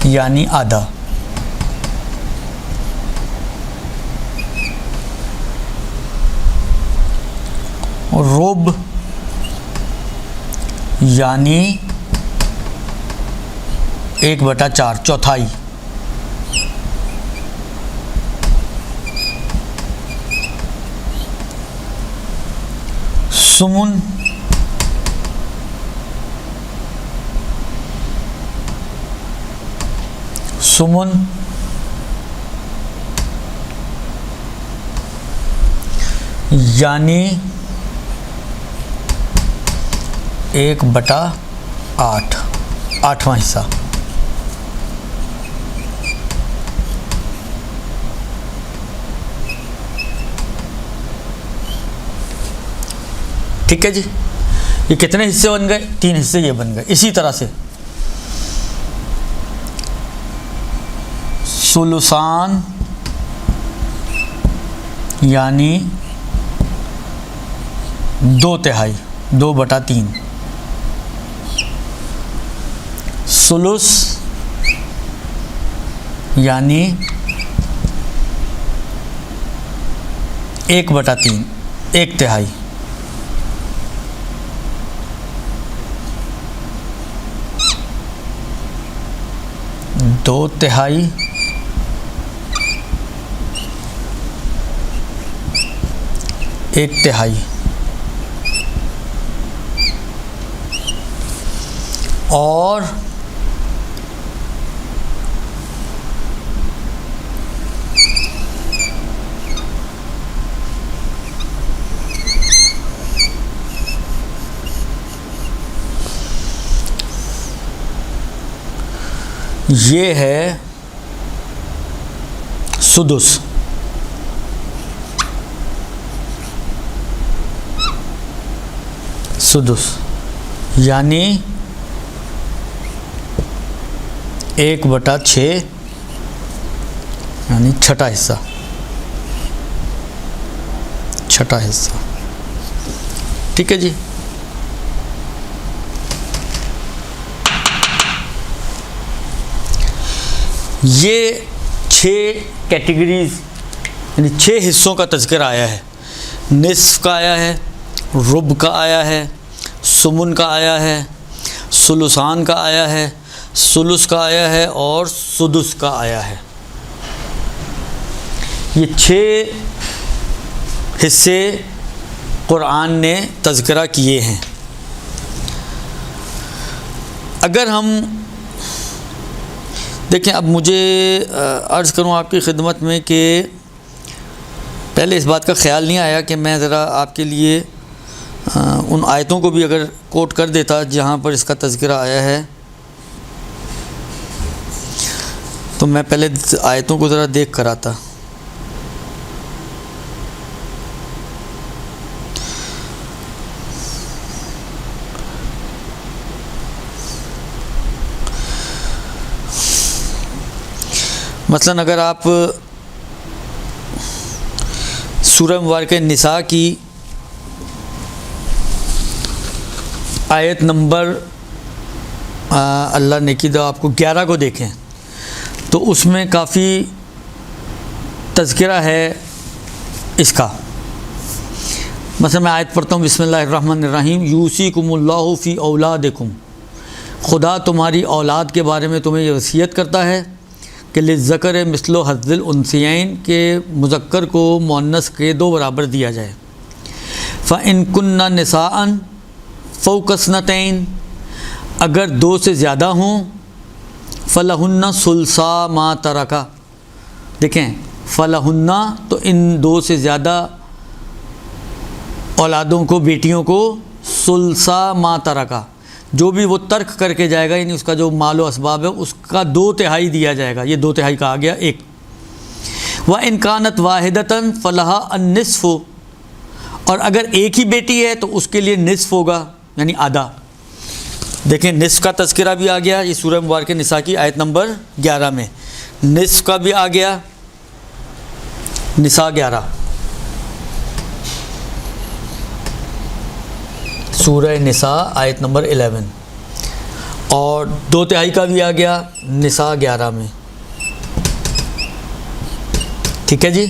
Speaker 1: यानी आधा, रुब यानी 1/4, चौथाई, सुमुन सुमुन यानी 1/8। 8वां हिस्सा। ठीक है जी, ये कितने हिस्से बन गए? 3 हिस्से ये बन गए। इसी तरह से सुलुसान यानी 2/3, 2/3। सुलुस यानी 1/3, 1/3। दो तिहाई, 1/3। और ये है सुदुस। सुदुस यानी 1/6 यानी छठा हिस्सा, छठा हिस्सा। ठीक है जी। ये 6 कैटेगरीज यानी 6 हिस्सों का तज़किरा आया है। निस्फ़ का आया है, रुब का आया है, सुमुन का आया है, सुलुसान का आया है, सुलुस का आया है और सुदुस का आया है। ये 6 हिस्से कुरान ने तज़किरा किए हैं। अगर हम देखें, अब मुझे अर्ज़ करूं आपकी खिदमत में कि पहले इस बात का ख़्याल नहीं आया कि मैं ज़रा आपके लिए उन आयतों को भी अगर कोट कर देता जहां पर इसका तज़किरा आया है, तो मैं पहले आयतों को ज़रा देख कर आता। मसलन अगर आप सूरह मुबारक निसा की आयत नंबर अल्लाह ने की आपको 11 को देखें तो उसमें काफ़ी तज़किरा है इसका। मसलन मैं आयत पढ़ता हूँ, बिस्मिल्लाहिर्रहमानिर्रहीम। यूसीकुमुल्लाहु फ़ी औलादिकुम, खुदा तुम्हारी औलाद के बारे में तुम्हें ये वसीयत करता है कि लिज़्ज़कर मिस्लो हज़्ज़िल उन्सियैन के मुज़क्कर को मुअन्नस के 2 बराबर दिया जाए। फ़इन कुन्ना निसाअन फ़ौक़स्नतैन, अगर 2 से ज़्यादा हों, फ़लहुन्ना सुलसा मा तरका। देखें, फ़लहुन्ना तो इन 2 से ज़्यादा औलादों को, बेटियों को सुलसा मा तरका, जो भी वो तर्क करके जाएगा यानी उसका जो मालो असबाब है उसका 2/3 दिया जाएगा। ये 2/3 का आ गया 1। व इनकानत वाहिदतन फ़लहा अन्निस्फ़, और अगर एक ही बेटी है तो उसके लिए निस्फ़ होगा यानी आधा। देखें, निस्फ़ का तज़किरा भी आ गया ये सूरह मुबारक निसा की आयत नंबर 11 में। निस्फ़ का भी आ गया निसा 11, सूरह निसा आयत नंबर 11, और 2/3 का भी आ गया निसा 11 में। ठीक है जी,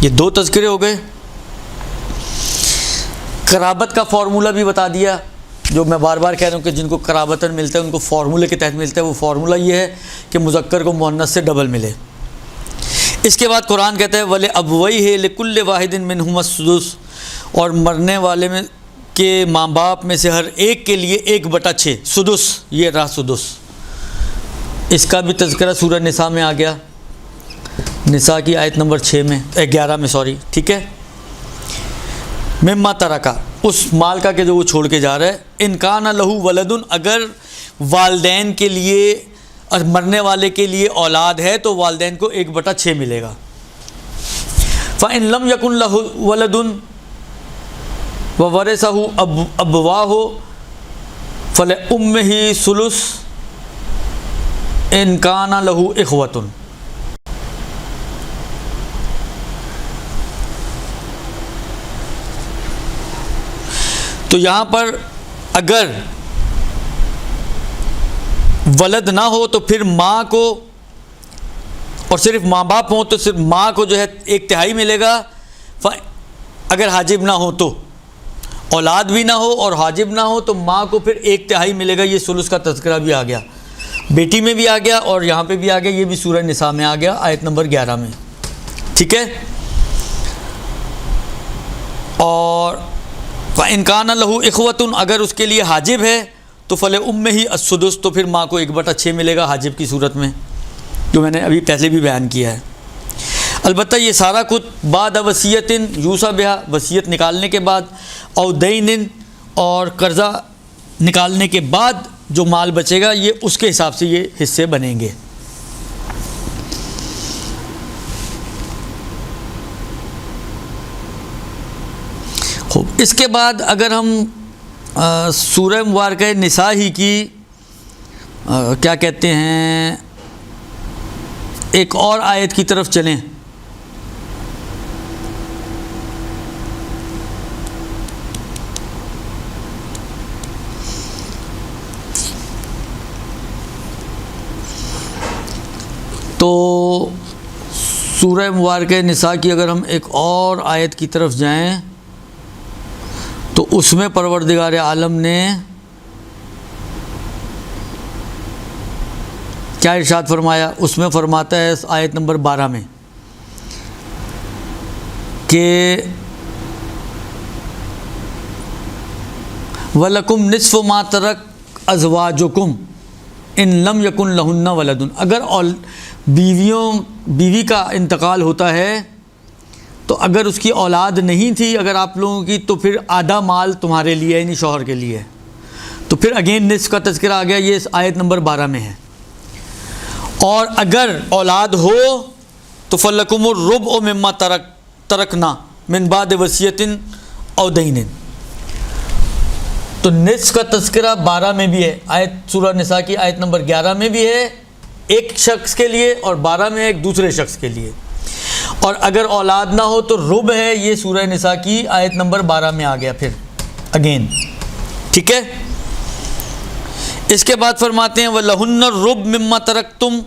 Speaker 1: ये 2 तज़किरे हो गए। कराबत का फ़ॉर्मूला भी बता दिया, जो मैं बार बार कह रहा हूँ कि जिनको कराबतन मिलता है उनको फ़ॉर्मूले के तहत मिलता है। वो फ़ॉर्मूला ये है कि मुज़क्कर को मुअन्नस से डबल मिले। इसके बाद कुरान कहता है वले अबवई है लिकुल्ल वाहिदिन मिनहुमा सुदुस, और मरने वाले में के माँ बाप में से हर एक के लिए 1/6 सुदुस, ये रहा सुदुस। इसका भी तज़किरा सूरह निसा में आ गया, निसा की आयत नंबर 11 में सॉरी। ठीक है, मिम्मा तरका, उस माल का कि जो वो छोड़ के जा रहा है। इन कान लहू वलदुन, अगर वालदैन के लिए और मरने वाले के लिए औलाद है तो वालदैन को 1/6 मिलेगा। फ़इन लम यकुन लहू वलदुन व वरिसहु अबवाहु फल उम्मिही सुलुस इन कान लहू इख़वतुन। तो यहाँ पर अगर वलद ना हो तो फिर माँ को, और सिर्फ माँ बाप हो तो सिर्फ माँ को जो है 1/3 मिलेगा। अगर हाजिब ना हो तो, औलाद भी ना हो और हाजिब ना हो तो माँ को फिर 1/3 मिलेगा। ये सुलुस का तज़किरा भी आ गया, बेटी में भी आ गया और यहाँ पे भी आ गया। ये भी सूरह निसा में आ गया, आयत नंबर 11 में। ठीक है। और इनकान लहू इख़वतुन, अगर उसके लिए हाजिब है तो फले उम्मे ही अस्सुदुस, तो फिर माँ को 1/6 मिलेगा हाजिब की सूरत में, जो मैंने अभी पहले भी बयान किया है। अलबत्ता ये सारा कुछ बाद वसीयतिन यूसा बिहा, वसीयत निकालने के बाद, और दैनिन, और कर्ज़ा निकालने के बाद जो माल बचेगा ये उसके हिसाब से ये हिस्से बनेंगे। खूब। इसके बाद अगर हम सूरह मुबारक निसा ही की क्या कहते हैं एक और आयत की तरफ चलें, तो सूरह मुबारक निसा की अगर हम एक और आयत की तरफ जाएं तो उसमें परवरदिगार आलम ने क्या इरशाद फरमाया। उसमें फरमाता है आयत नंबर 12 में कि वलकुम निस्फ़ु मा तरक अज़वाजुकुम इन लम यकुन लहुन्ना वलदुन, अगर बीवी का इंतकाल होता है तो अगर उसकी औलाद नहीं थी अगर आप लोगों की, तो फिर आधा माल तुम्हारे लिए यानी शौहर के लिए। तो फिर अगेन निस्फ़ का तज़किरा आ गया, ये इस आयत नंबर 12 में है। और अगर औलाद हो तो फलकुमुर रुबउ मिम्मा तरकना मिन बाद वसियतिन औ दैनिन, तो निस्फ़ का तज़किरा 12 में भी है, आयत सूरह निसा की आयत नंबर 11 में भी है एक शख्स के लिए और 12 में एक दूसरे शख्स के लिए। और अगर औलाद ना हो तो रुब है, ये सूरह निसा की आयत नंबर 12 में आ गया फिर अगेन। ठीक है। इसके बाद फरमाते हैं वलहुन्ना रुब मिम्मा तरकतुम,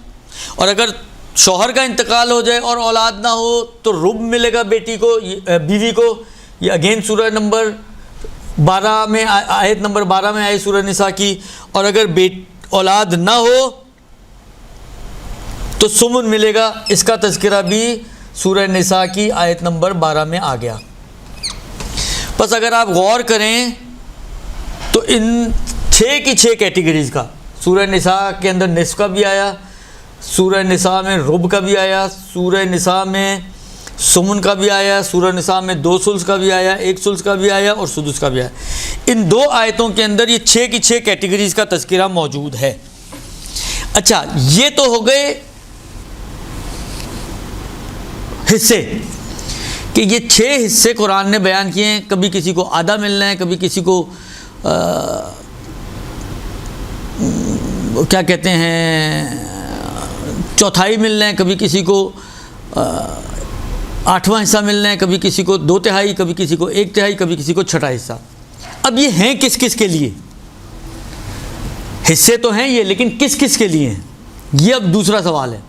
Speaker 1: और अगर शौहर का इंतकाल हो जाए और औलाद ना हो तो रुब मिलेगा बेटी को, बीवी को। ये अगेन सूरह नंबर 12 में आयत नंबर 12 में आई सूरह निसा की। और अगर औलाद ना हो तो सुमुन मिलेगा, इसका तज़किरा भी सूरह निसा की आयत नंबर 12 में आ गया। बस अगर आप गौर करें तो इन 6 की 6 कैटेगरीज़ का सूरह निसा के अंदर निस्फ़ का भी आया, सूरह निसा में रुब का भी आया, सूरह निसा में सुमुन का भी आया, सूरह निसा में 2 सुल्स का भी आया, 1 सुल्स का भी आया और सुदुस का भी आया। इन 2 आयतों के अंदर ये 6 की 6 कैटेगरीज़ का तज़किरा मौजूद है। अच्छा, ये तो हो गए हिस्से कि ये 6 हिस्से कुरान ने बयान किए हैं। कभी किसी को आधा मिलना है, कभी किसी को क्या कहते हैं चौथाई मिलना है, कभी किसी को 8वां हिस्सा मिलना है, कभी किसी को 2/3, कभी किसी को 1/3, कभी किसी को 6वां हिस्सा। अब ये हैं किस किस के लिए? हिस्से तो हैं ये, लेकिन किस किस के लिए हैं ये अब दूसरा सवाल है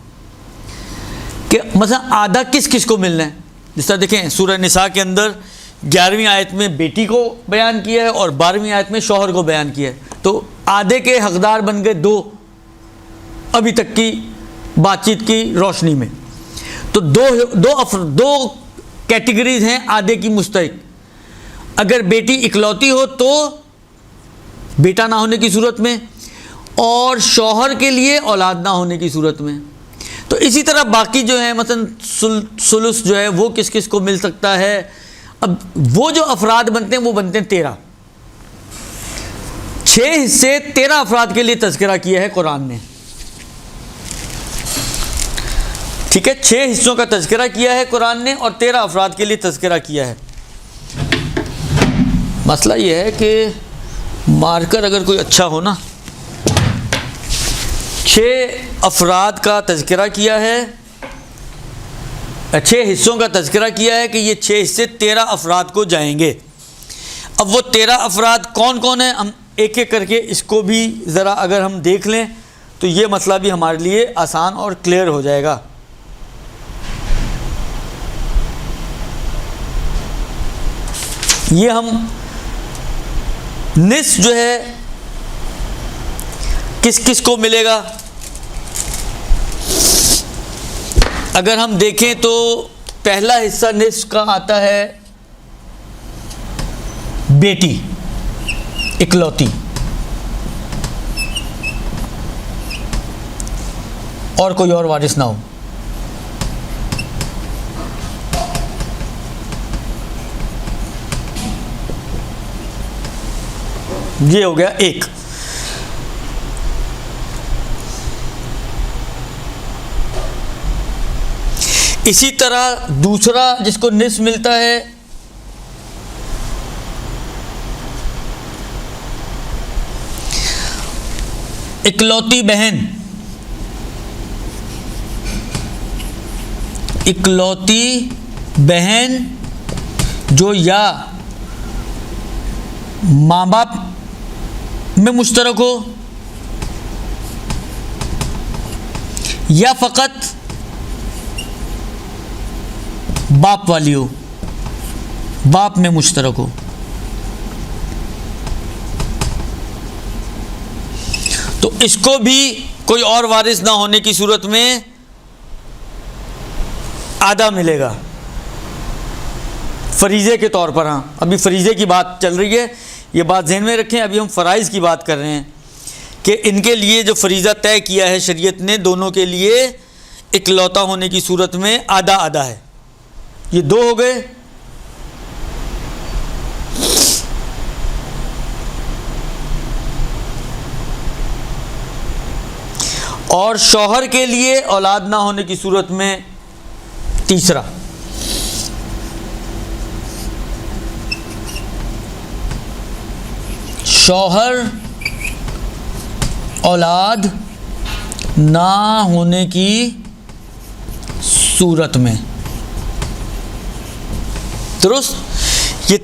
Speaker 1: कि मतलब आधा किस किस को मिलना है। जिस तरह देखें सूरह निसा के अंदर 11वीं आयत में बेटी को बयान किया है और 12वीं आयत में शौहर को बयान किया है। तो आधे के हकदार बन गए 2 अभी तक की बातचीत की रोशनी में। तो दो कैटेगरीज हैं आधे की मुस्तहिक। अगर बेटी इकलौती हो तो बेटा ना होने की सूरत में, और शौहर के लिए औलाद ना होने की सूरत में। तो इसी तरह बाकी जो है मसलन सुलुस जो है वो किस किस को मिल सकता है, अब वो जो अफराद बनते हैं वो बनते हैं 13। 6 हिस्से 13 अफराद के लिए तज़किरा किया है कुरान ने। ठीक है, 6 हिस्सों का तज़किरा किया है कुरान ने और 13 अफराद के लिए तज़किरा किया है। मसला ये है कि मार्कर अगर कोई अच्छा हो ना, 6 अफराद का तज़किरा किया है, 6 हिस्सों का तज़किरा किया है कि ये 6 हिस्से 13 अफराद को जाएंगे। अब वो 13 अफराद कौन कौन है, हम एक एक करके इसको भी ज़रा अगर हम देख लें तो ये मसला भी हमारे लिए आसान और क्लियर हो जाएगा। ये हम निस्फ जो है किस किस को मिलेगा, अगर हम देखें तो पहला हिस्सा निस्फ का आता है बेटी इकलौती, और कोई और वारिस ना हो। ये हो गया एक। इसी तरह दूसरा जिसको निस्फ मिलता है इकलौती बहन, इकलौती बहन जो या माँ बाप में मुश्तरक हो या फ़कत बाप वाली हो, बाप में मुश्तरक हो। तो इसको भी कोई और वारिस ना होने की सूरत में आधा मिलेगा फरीज़े के तौर पर। हाँ, अभी फरीज़े की बात चल रही है, ये बात ज़हन में रखें। अभी हम फ़राइज़ की बात कर रहे हैं कि इनके लिए जो फरीज़ा तय किया है शरीयत ने, दोनों के लिए इकलौता होने की सूरत में आधा आधा है। ये 2 हो गए। और शौहर के लिए औलाद ना होने की सूरत में तीसरा। शौहर औलाद ना होने की सूरत में, दुरुस्त। ये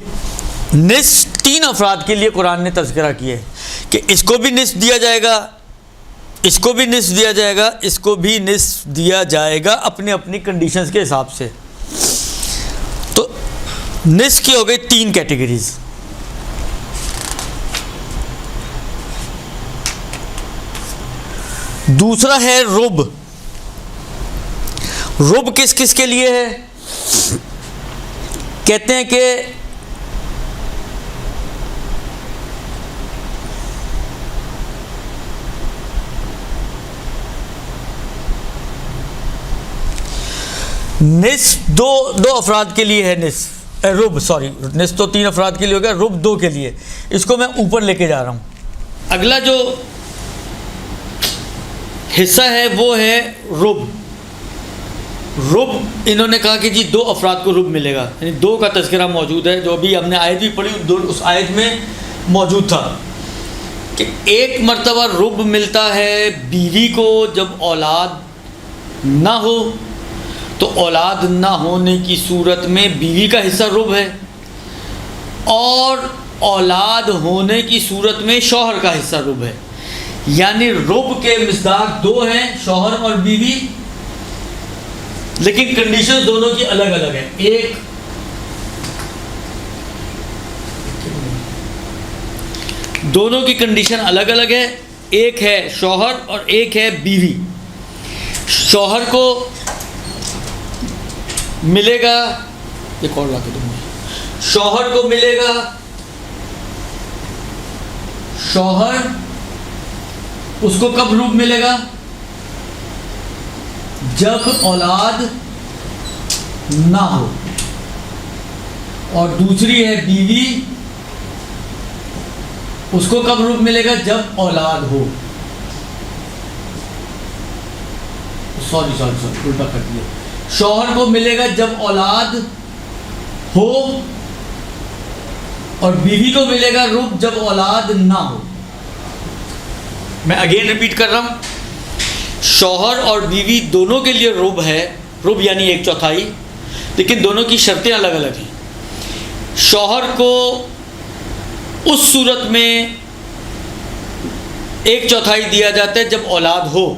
Speaker 1: निस्फ 3 अफराद के लिए कुरान ने तज़किरा किया है कि इसको भी निस्फ दिया जाएगा, इसको भी निस्फ दिया जाएगा, इसको भी निस्फ दिया जाएगा अपने अपनी कंडीशंस के हिसाब से। तो निस्फ की हो गई 3 कैटेगरीज। दूसरा है रुब। रुब किस किस के लिए है? कहते हैं कि निस्फ दो अफराद के लिए है। निस्फ रुब, सॉरी, निस्फ तो 3 अफराद के लिए हो गया, रुब 2 के लिए। इसको मैं ऊपर लेके जा रहा हूं। अगला जो हिस्सा है वो है रुब। रुब इन्होंने कहा कि जी 2 अफराद को रुब मिलेगा, यानी 2 का तज़किरा मौजूद है। जो अभी हमने आयत भी पढ़ी उस आयत में मौजूद था कि एक मर्तबा रुब मिलता है बीवी को जब औलाद ना हो, तो औलाद ना होने की सूरत में बीवी का हिस्सा रुब है, और औलाद होने की सूरत में शौहर का हिस्सा रुब है। यानी रुब के मिसदाक 2 हैं, शौहर और बीवी, लेकिन कंडीशन दोनों की अलग अलग है। एक दोनों की कंडीशन अलग अलग है। एक है शौहर और एक है बीवी। शौहर को मिलेगा, एक और लाके दूंगा, शौहर को मिलेगा, शौहर उसको कब रूप मिलेगा? जब औलाद ना हो। और दूसरी है बीवी, उसको कब रुब मिलेगा? जब औलाद हो। सॉरी उल्टा कर दिया। शौहर को मिलेगा जब औलाद हो, और बीवी को मिलेगा रुब जब औलाद ना हो। मैं अगेन रिपीट कर रहा हूं, शौहर और बीवी दोनों के लिए रुब है, रुब यानी 1/4, लेकिन दोनों की शर्तें अलग अलग हैं। शौहर को उस सूरत में 1/4 दिया जाता है जब औलाद हो,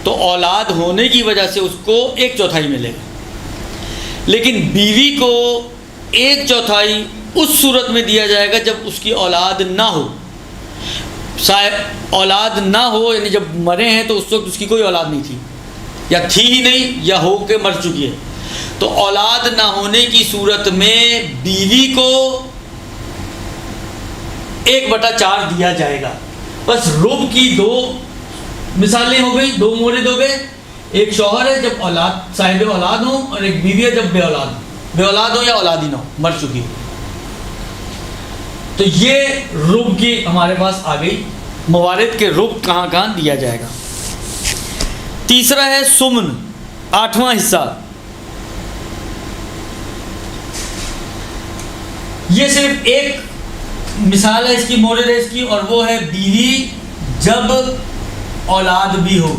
Speaker 1: तो औलाद होने की वजह से उसको 1/4 मिलेगा। लेकिन बीवी को 1/4 उस सूरत में दिया जाएगा जब उसकी औलाद ना हो। शायद औलाद ना हो यानी जब मरे हैं तो उस वक्त उसकी कोई औलाद नहीं थी, या थी ही नहीं, या हो के मर चुकी है। तो औलाद ना होने की सूरत में बीवी को 1/4 दिया जाएगा। बस रुब की 2 मिसालें हो गई, 2 मोरद हो गए। एक शौहर है जब औलाद साहिब औलाद हो, और एक बीवी है जब बेऔलाद हो या औलाद ही ना हो, मर चुकी हो। तो ये रुब की हमारे पास आ गई, मवारिद के रुब कहाँ कहाँ दिया जाएगा। तीसरा है सुमन, 8वां हिस्सा। ये सिर्फ एक मिसाल है इसकी, मोरद है इसकी, और वो है बीवी जब औलाद भी हो।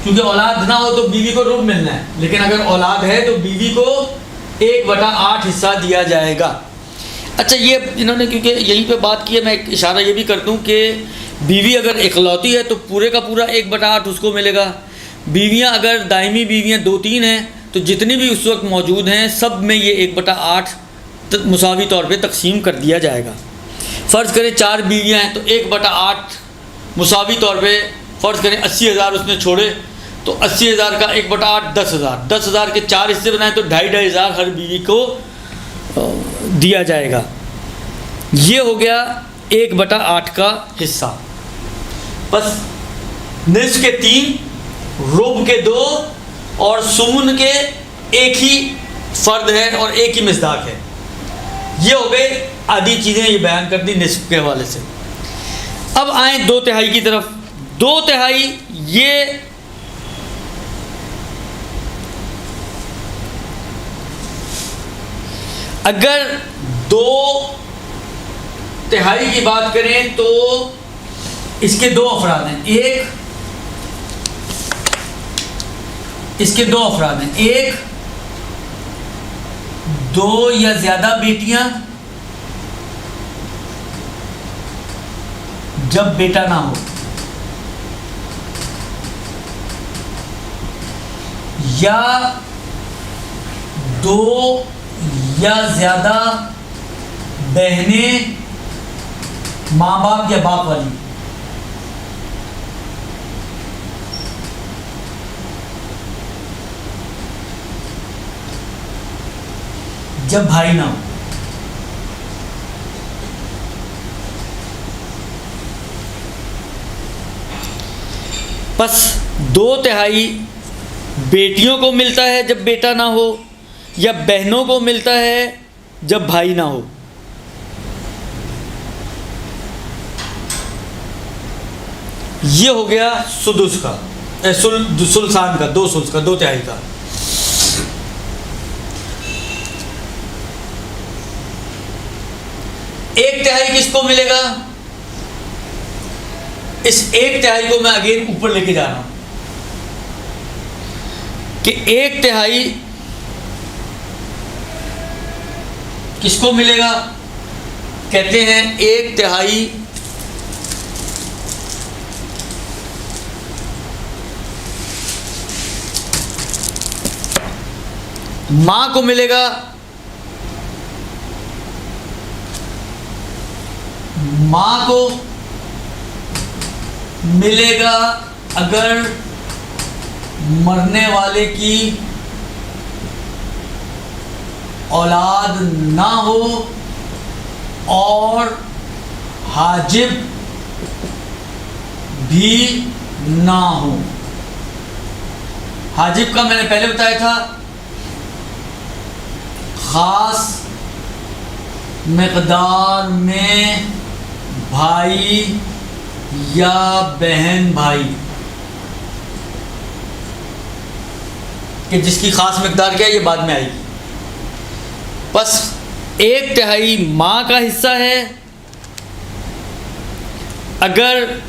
Speaker 1: क्योंकि औलाद ना हो तो बीवी को रुब मिलना है, लेकिन अगर औलाद है तो बीवी को 1/8 हिस्सा दिया जाएगा। अच्छा, ये इन्होंने क्योंकि यहीं पे बात की है, मैं एक इशारा ये भी कर दूं कि बीवी अगर इकलौती है तो पूरे का पूरा 1/8 उसको मिलेगा। बीवियां अगर दायमी बीवियां 2-3 हैं तो जितनी भी उस वक्त मौजूद हैं सब में ये 1/8 मुसावी तौर पे तकसीम कर दिया जाएगा। फ़र्ज़ करें 4 बीवियां हैं तो 1/8 मुसावी तौर पे फ़र्ज़ करें 80,000 उसने छोड़े, तो 80,000 का 1/8 10,000, 10,000 के 4 हिस्से बनाए तो 2,500 हर बीवी को दिया जाएगा। ये हो गया 1/8 का हिस्सा। बस निस्फ़ के 3, रुब के 2 और सुमन के 1 ही फ़र्द है और 1 ही मिसदाक है। ये हो गए आधी चीज़ें ये बयान कर दी निस्फ़ के हवाले से। अब आए 2/3 की तरफ। 2/3 ये अगर 2/3 की बात करें तो इसके 2 अफराद हैं। इसके 2 अफराद हैं, 1, 2 या ज़्यादा बेटियां जब बेटा ना हो, या 2 या ज़्यादा बहनें माँ बाप या बाप वाली। जब भाई ना हो। बस 2/3 बेटियों को मिलता है जब बेटा ना हो, या बहनों को मिलता है जब भाई ना हो। ये हो गया सुदुस का, सुल्सान का, 2 सुल्स का, 2/3 का। एक तिहाई किसको मिलेगा? इस 1/3 को मैं अगेन ऊपर लेके जा रहा हूं कि 1/3 किसको मिलेगा? कहते हैं 1/3 मां को मिलेगा, मां को मिलेगा अगर मरने वाले की औलाद ना हो और हाजिब भी ना हो। हाजिब का मैंने पहले बताया था ख़ास मकदार में भाई या बहन भाई, कि जिसकी ख़ास मकदार क्या है ये बाद में आएगी। बस 1/3 माँ का हिस्सा है अगर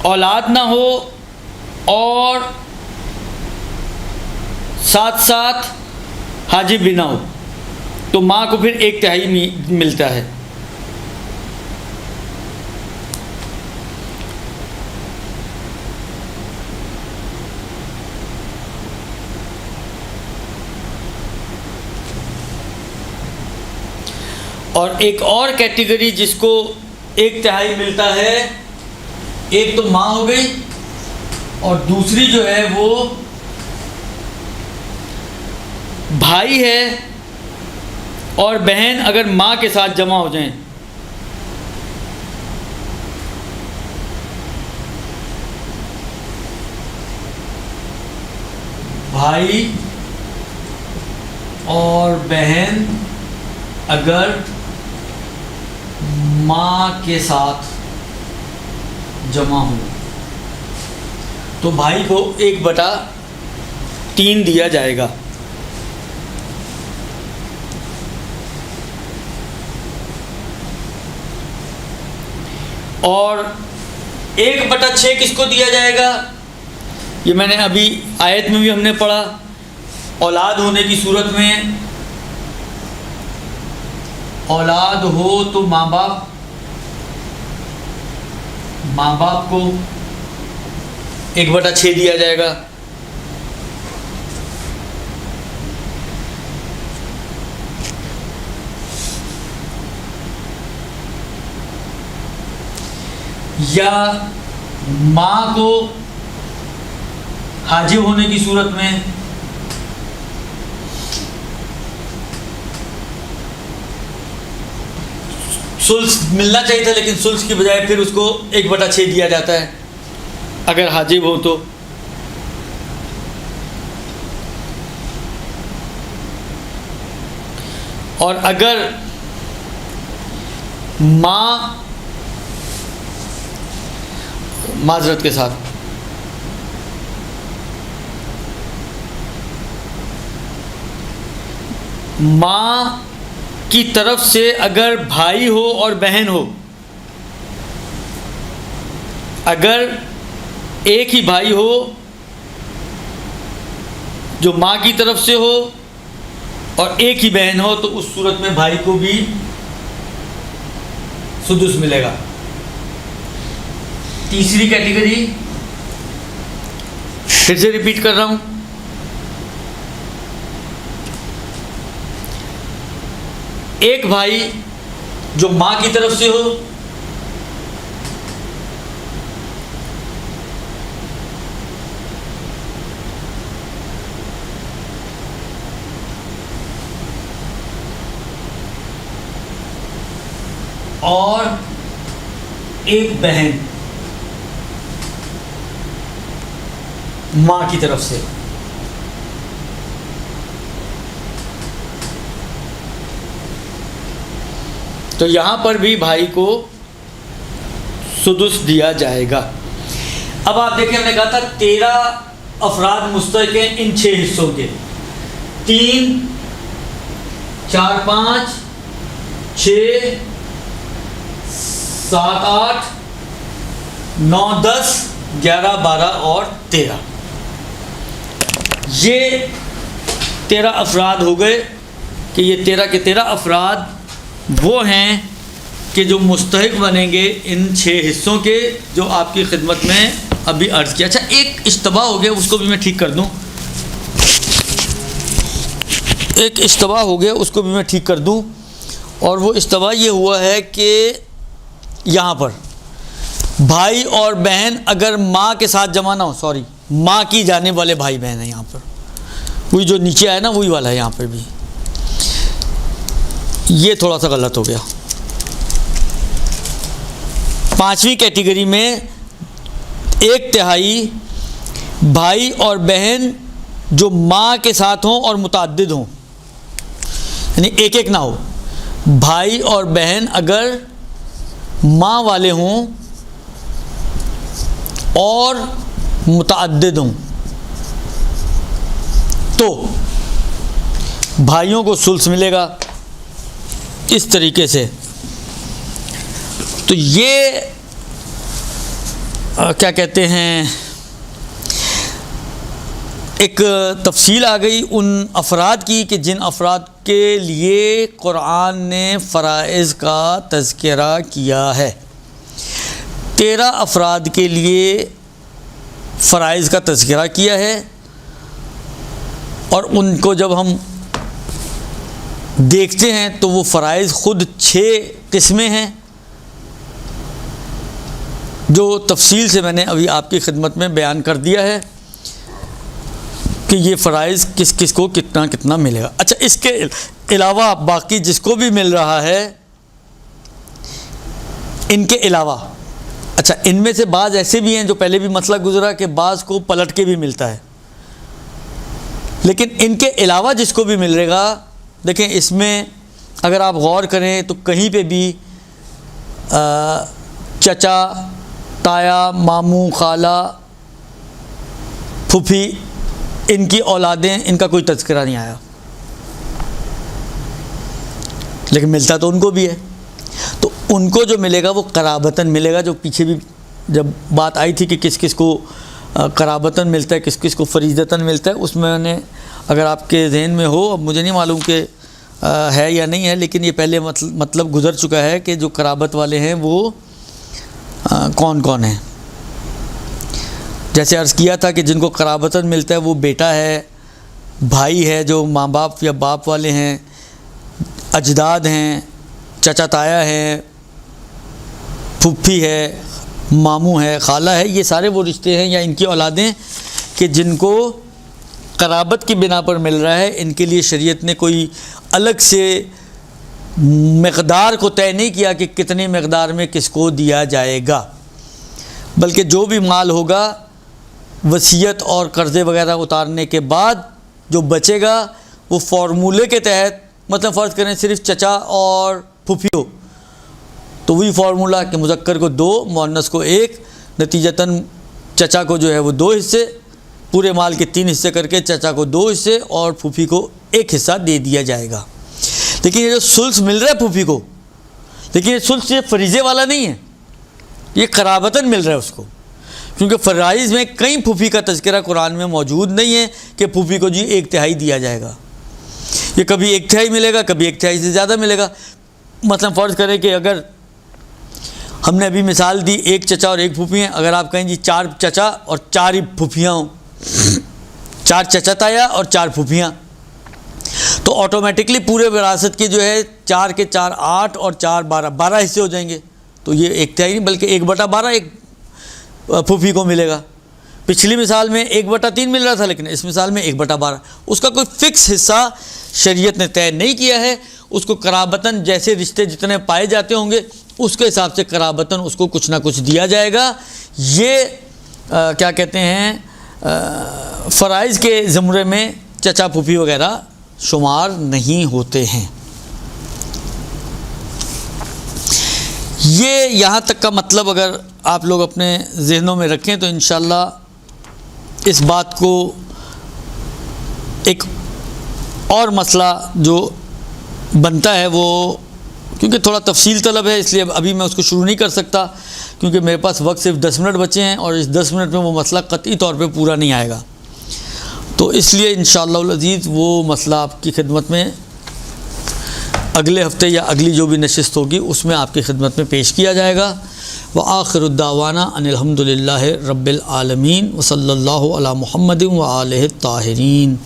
Speaker 1: औलाद ना हो और साथ साथ हाजिब भी ना हो, तो माँ को फिर 1/3 मिलता है। और एक और कैटेगरी जिसको 1/3 मिलता है, एक तो माँ हो गई और दूसरी जो है वो भाई है और बहन अगर माँ के साथ जमा हो जाएं। भाई और बहन अगर माँ के साथ जमा हो तो भाई को 1/3 दिया जाएगा। और 1/6 किसको दिया जाएगा, ये मैंने अभी आयत में भी हमने पढ़ा। औलाद होने की सूरत में, औलाद हो तो माँ बाप को 1/6 दिया जाएगा। या माँ को हाजिब होने की सूरत में सुल्स मिलना चाहिए था, लेकिन सुल्स की बजाय फिर उसको 1/6 दिया जाता है अगर हाजिब हो तो। और अगर माँ माजरत के साथ माँ की तरफ से अगर भाई हो और बहन हो, अगर एक ही भाई हो जो माँ की तरफ से हो और एक ही बहन हो, तो उस सूरत में भाई को भी सुदुस मिलेगा। तीसरी कैटेगरी फिर से रिपीट कर रहा हूं, एक भाई जो माँ की तरफ से हो और एक बहन माँ की तरफ से। तो यहां पर भी भाई को सुदुस दिया जाएगा। अब आप देखिए, हमने कहा था 13 अफराद मुस्तहिक हैं इन 6 हिस्सों के। 3, 4, 5, 6, 7, 8, 9, 10, 11, 12 और 13। ये 13 अफराद हो गए कि ये 13 के 13 अफराद वो हैं कि जो मुस्तहिक बनेंगे इन 6 हिस्सों के, जो आपकी खिदमत में अभी अर्ज़ किया। अच्छा, एक इश्तबा हो गया, उसको भी मैं ठीक कर दूं। एक इश्तबा हो गया, उसको भी मैं ठीक कर दूं। और वो इश्तबा ये हुआ है कि यहाँ पर भाई और बहन अगर माँ के साथ जमा ना हो, सॉरी, माँ की जाने वाले भाई बहन है यहाँ पर, वही जो नीचे आया ना वही वाला है। यहाँ पर भी ये थोड़ा सा गलत हो गया। 5वीं कैटेगरी में 1/3 भाई और बहन जो माँ के साथ हों और मुतअद्दिद हों, यानी एक एक ना हो। भाई और बहन अगर माँ वाले हों और मुतअद्दिद हों तो भाइयों को सुल्स मिलेगा इस तरीके से। तो ये क्या कहते हैं, एक तफसील आ गई उन अफराद की कि जिन अफराद के लिए कुरान ने फ़राइज़ का तज़किरा किया है। 13 अफराद के लिए फ़राइज़ का तज़किरा किया है और उनको जब हम देखते हैं तो वो फ़राइज़ ख़ुद 6 किस्में हैं जो तफसील से मैंने अभी आपकी खिदमत में बयान कर दिया है कि ये फ़राइज़ किस किस को कितना कितना मिलेगा। अच्छा, इसके अलावा बाकी जिसको भी मिल रहा है इनके अलावा, अच्छा इनमें से बाज़ ऐसे भी हैं जो पहले भी मसला गुजरा कि बाज़ को पलट के भी मिलता है, लेकिन इनके अलावा जिसको भी मिलेगा, देखें इसमें अगर आप गौर करें तो कहीं पे भी चचा, ताया, मामू, खाला, फूफी, इनकी औलादें, इनका कोई तज़किरा नहीं आया, लेकिन मिलता तो उनको भी है। तो उनको जो मिलेगा वो कराबतन मिलेगा, जो पीछे भी जब बात आई थी कि किस किस को कराबतन मिलता है, किस किस को फ़रीज़तन मिलता है, उसमें मैंने, अगर आपके जहन में हो, अब मुझे नहीं मालूम कि है या नहीं है, लेकिन ये पहले मतलब गुज़र चुका है कि जो कराबत वाले हैं वो कौन कौन हैं। जैसे अर्ज़ किया था कि जिनको कराबतन मिलता है वो बेटा है, भाई है जो माँ बाप या बाप वाले हैं, अजदाद हैं, चचा ताया हैं, फूफी है, मामू है, खाला है, ये सारे वो रिश्ते हैं या इनकी औलादें कि जिनको कराबत की बिना पर मिल रहा है। इनके लिए शरीयत ने कोई अलग से मक़दार को तय नहीं किया कि कितनी मक़दार में किसको दिया जाएगा, बल्कि जो भी माल होगा वसीयत और कर्ज़े वगैरह उतारने के बाद जो बचेगा वो फ़ॉर्मूले के तहत, मतलब फ़र्ज़ करें सिर्फ़ चचा और फूफी हो तो वही फार्मूला कि मुज़क्कर को 2, मुअन्नस को 1, नतीजतन चचा को जो है वो 2 हिस्से, पूरे माल के 3 हिस्से करके चचा को 2 हिस्से और फूफी को 1 हिस्सा दे दिया जाएगा। लेकिन ये जो सुल्स मिल रहा है फूफी को, लेकिन ये सुल्स ये फरीज़े वाला नहीं है, ये कराबतन मिल रहा है उसको, क्योंकि फ़राइज़ में कई फूफी का तज़किरा कुरान में मौजूद नहीं है कि फूफी को जी 1/3 दिया जाएगा। ये कभी 1/3 मिलेगा, कभी 1/3 से ज़्यादा मिलेगा। मतलब फ़र्ज़ करें कि अगर हमने अभी मिसाल दी 1 चचा और 1 फूफी हैं, अगर आप कहें जी 4 चचा और 4 ही फूफियाँ हों, 4 चचा ताया और 4 फूफियाँ, तो ऑटोमेटिकली पूरे विरासत की जो है 4 के 4 8 और 4 12 हिस्से हो जाएंगे। तो ये 1/3 नहीं बल्कि 1/12 एक फूफी को मिलेगा। पिछली मिसाल में 1/3 मिल रहा था, लेकिन इस मिसाल में 1/12। उसका कोई फ़िक्स हिस्सा शरीयत ने तय नहीं किया है, उसको कराबतन जैसे रिश्ते जितने पाए जाते होंगे उसके हिसाब से कराबतन उसको कुछ ना कुछ दिया जाएगा। ये क्या कहते हैं, फ़राइज़ के ज़ुमरे में चचा फूफी वगैरह शुमार नहीं होते हैं। ये यहाँ तक का मतलब अगर आप लोग अपने ज़हनों में रखें तो इंशाअल्लाह इस बात को, एक और मसला जो बनता है वो, क्योंकि थोड़ा तफसील तलब है इसलिए अभी मैं उसको शुरू नहीं कर सकता, क्योंकि मेरे पास वक्त सिर्फ 10 मिनट बचे हैं और इस 10 मिनट में वो मसला कतई तौर पे पूरा नहीं आएगा। तो इसलिए इंशाअल्लाह अज़ीज़ वो मसला आपकी खिदमत में अगले हफ्ते या अगली जो भी नशिस्त होगी उसमें आपकी खिदमत में पेश किया जाएगा। व आखिरुद दावाना अनिल हम्दुलिल्लाहि रब्बिल आलमीन व सल्लल्लाहु अला मुहम्मदिन व आलिहि ताहिरीन।